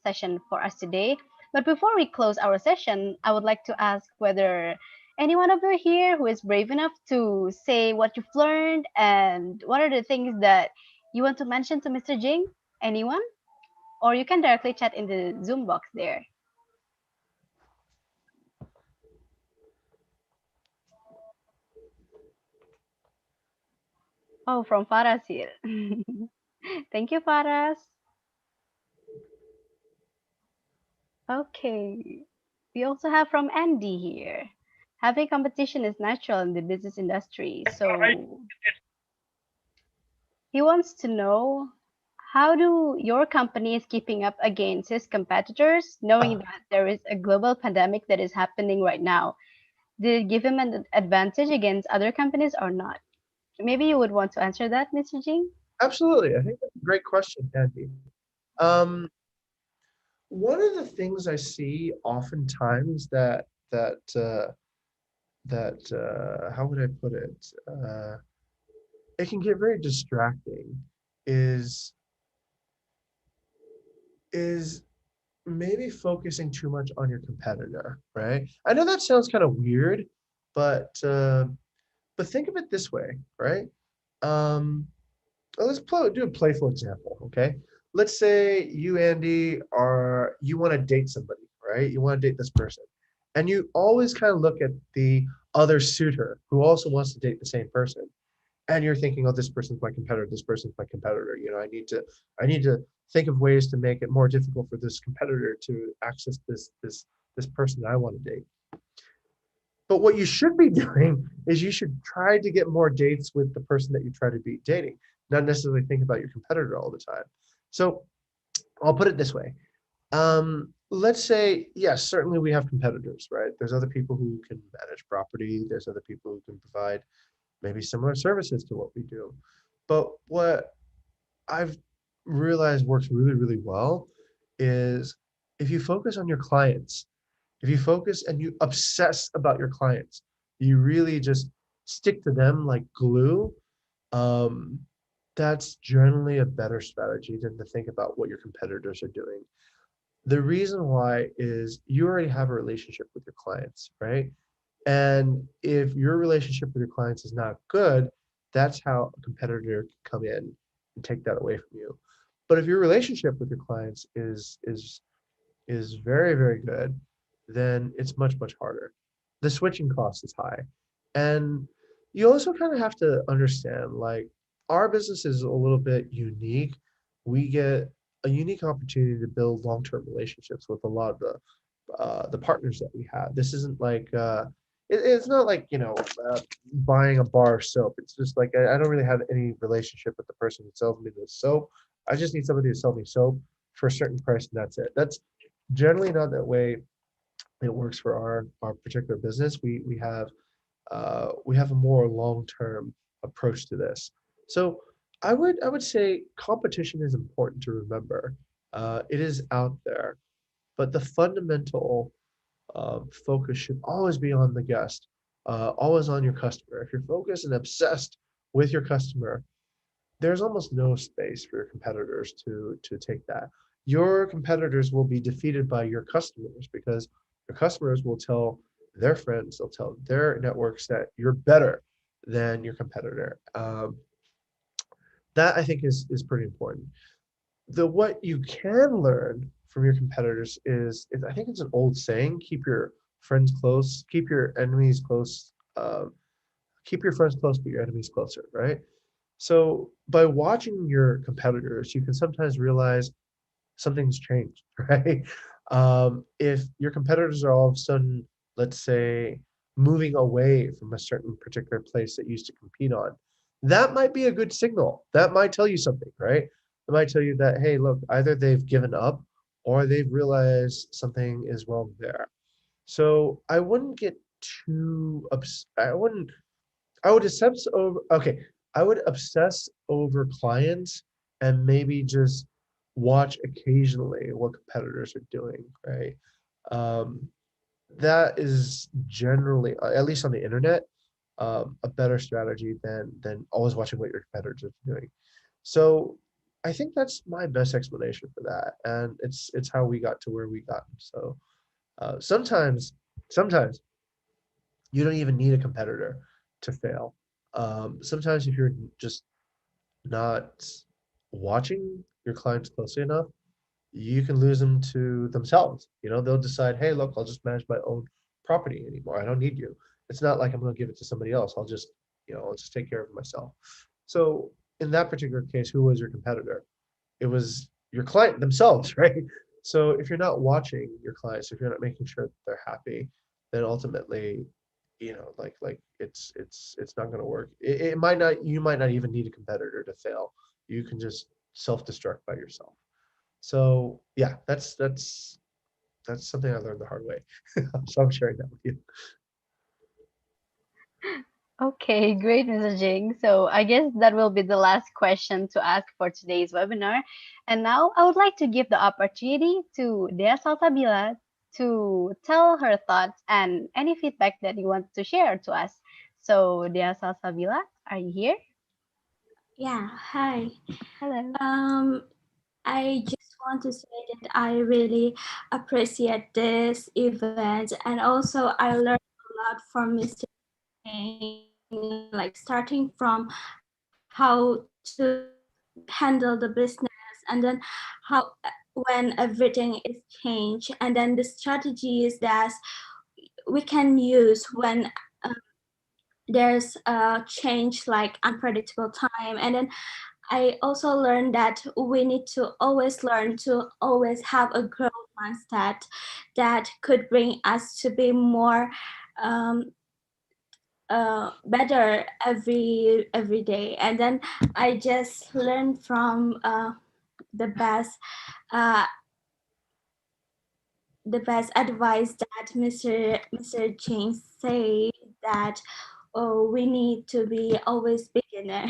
Speaker 1: session for us today. But before we close our session, I would like to ask whether anyone of you here who is brave enough to say what you've learned and what are the things that You want to mention to Mr. Jing? Anyone? Or you can directly chat in the Zoom box there. Oh, from Faras here. Thank you, Faras. Okay. We also have from Andy here. Having competition is natural in the business industry. So he wants to know, how do your company is keeping up against his competitors, knowing that there is a global pandemic that is happening right now? Did it give him an advantage against other companies or not? Maybe you would want to answer that, Mr. Jing?
Speaker 2: Absolutely. I think that's a great question, Andy. Um, one of the things I see oftentimes that how would I put it? It can get very distracting. Is is maybe focusing too much on your competitor, right? I know that sounds kind of weird, but think of it this way, right? Um, let's do a playful example, okay? Let's say you, Andy, you want to date somebody, right? You want to date this person, and you always kind of look at the other suitor who also wants to date the same person, and you're thinking, oh, this person's my competitor, this person's my competitor. You know, I need to think of ways to make it more difficult for this competitor to access this person that I want to date. But what you should be doing is you should try to get more dates with the person that you try to be dating, not necessarily think about your competitor all the time. So I'll put it this way. Let's say, yes, certainly we have competitors, right? There's other people who can manage property. There's other people who can provide maybe similar services to what we do. But what I've realized works really, really well is if you focus on your clients, if you focus and you obsess about your clients, you really just stick to them like glue, um, that's generally a better strategy than to think about what your competitors are doing. The reason why is you already have a relationship with your clients, right? And if your relationship with your clients is not good, that's how a competitor can come in and take that away from you. But if your relationship with your clients is very, very good, then it's much, much harder. The switching cost is high. And you also kind of have to understand, like, our business is a little bit unique. We get a unique opportunity to build long-term relationships with a lot of the partners that we have. This isn't like it's not like buying a bar of soap. It's just like I don't really have any relationship with the person who sells me the soap. I just need somebody to sell me soap for a certain price, and that's it. That's generally not that way it works for our particular business. We have a more long-term approach to this. So I would say competition is important to remember. It is out there, but the fundamental focus should always be on the guest, always on your customer. If you're focused and obsessed with your customer, there's almost no space for your competitors to take that. Your competitors will be defeated by your customers because your customers will tell their friends, they'll tell their networks that you're better than your competitor. That I think is pretty important. What you can learn from your competitors is I think it's an old saying: keep your friends close, keep your enemies close, keep your friends close, but your enemies closer, right? So by watching your competitors, you can sometimes realize something's changed, right? If your competitors are all of a sudden, let's say, moving away from a certain particular place that you used to compete on, that might be a good signal. That might tell you something, right? It might tell you that, hey, look, either they've given up or they've realized something is wrong there. So I wouldn't get too I would obsess over okay. I would obsess over clients and maybe just watch occasionally what competitors are doing, right? Um, that is generally, at least on the internet, a better strategy than always watching what your competitors are doing. So I think that's my best explanation for that, and it's how we got to where we got. So sometimes you don't even need a competitor to fail. Sometimes if you're just not watching your clients closely enough, you can lose them to themselves. They'll decide, hey, look, I'll just manage my own property anymore. I don't need you. It's not like I'm going to give it to somebody else. I'll just take care of it myself. So in that particular case, who was your competitor? It was your client themselves, right? So if you're not watching your clients, if you're not making sure that they're happy, then ultimately, it's not going to work. You might not even need a competitor to fail. You can just self-destruct by yourself. So yeah, that's something I learned the hard way. So I'm sharing that with you.
Speaker 1: Okay, great, Mr. Jing. So I guess that will be the last question to ask for today's webinar. And now I would like to give the opportunity to Dea Salsabila to tell her thoughts and any feedback that you want to share to us. So Dea Salsabila, are you here?
Speaker 4: Yeah, hi.
Speaker 1: Hello.
Speaker 4: I just want to say that I really appreciate this event, and also I learned a lot from Mr. Chang, like starting from how to handle the business, and then how when everything is changed, and then the strategies that we can use when there's a change like unpredictable time. And then I also learned that we need to always learn to always have a growth mindset that could bring us to be more better every day. And then I just learned from the best uh, advice that Mr. James say, that we need to be always beginner.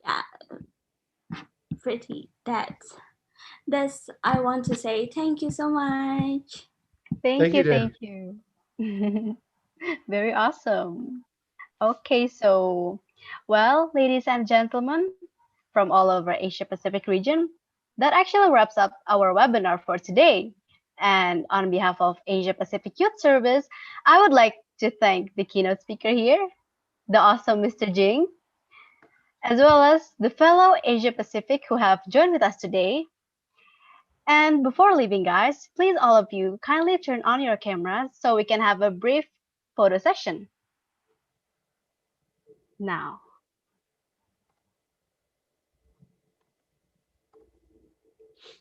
Speaker 4: Yeah, pretty. That's I want to say. Thank you so much.
Speaker 1: Thank
Speaker 2: Thank you,
Speaker 1: you,
Speaker 2: Dan.
Speaker 1: thank you. Very awesome. Okay, so, well, ladies and gentlemen from all over Asia Pacific region, that actually wraps up our webinar for today. And on behalf of Asia Pacific Youth Service, I would like to thank the keynote speaker here, the awesome Mr. Jing, as well as the fellow Asia Pacific who have joined with us today. And before leaving, guys, please all of you kindly turn on your cameras so we can have a brief photo session now.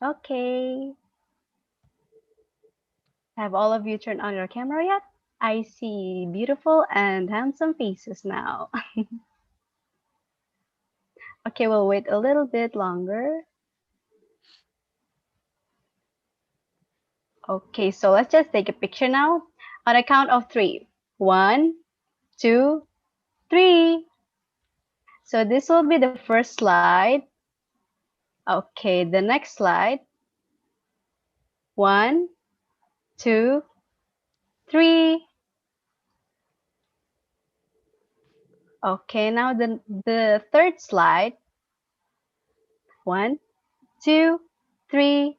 Speaker 1: Okay. Have all of you turned on your camera yet? I see beautiful and handsome faces now. Okay, we'll wait a little bit longer. Okay, so let's just take a picture now. On a count of 3. 1, 2, 3. So this will be the first slide. Okay, the next slide. 1, 2, 3. Okay, now the third slide. 1, 2, 3.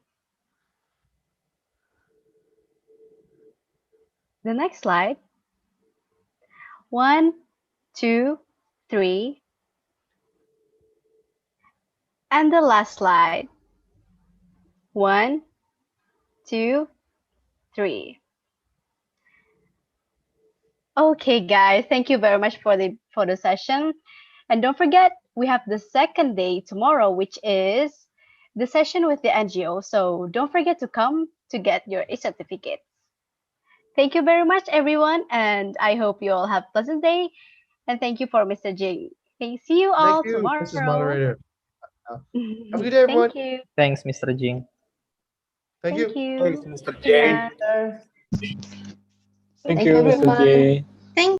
Speaker 1: The next slide. 1, 2, 3. And the last slide. 1, 2, 3. Okay, guys, thank you very much for the photo session. And don't forget, we have the second day tomorrow, which is the session with the NGO. So don't forget to come to get your certificates. Thank you very much, everyone, and I hope you all have a pleasant day. And thank you for Mr. Jing. Okay, see you all
Speaker 2: Thank you, Mrs.
Speaker 1: tomorrow.
Speaker 2: Moderator. Have a good day, everyone.
Speaker 1: Thank you.
Speaker 8: Thanks, Mr. Jing.
Speaker 2: Thank
Speaker 1: Thank
Speaker 2: you.
Speaker 1: you.
Speaker 9: Thanks, Mr.
Speaker 1: Good
Speaker 9: J.
Speaker 1: night.
Speaker 9: Thank
Speaker 6: Thank
Speaker 9: you,
Speaker 6: you,
Speaker 9: Mr.
Speaker 6: everyone.
Speaker 9: J.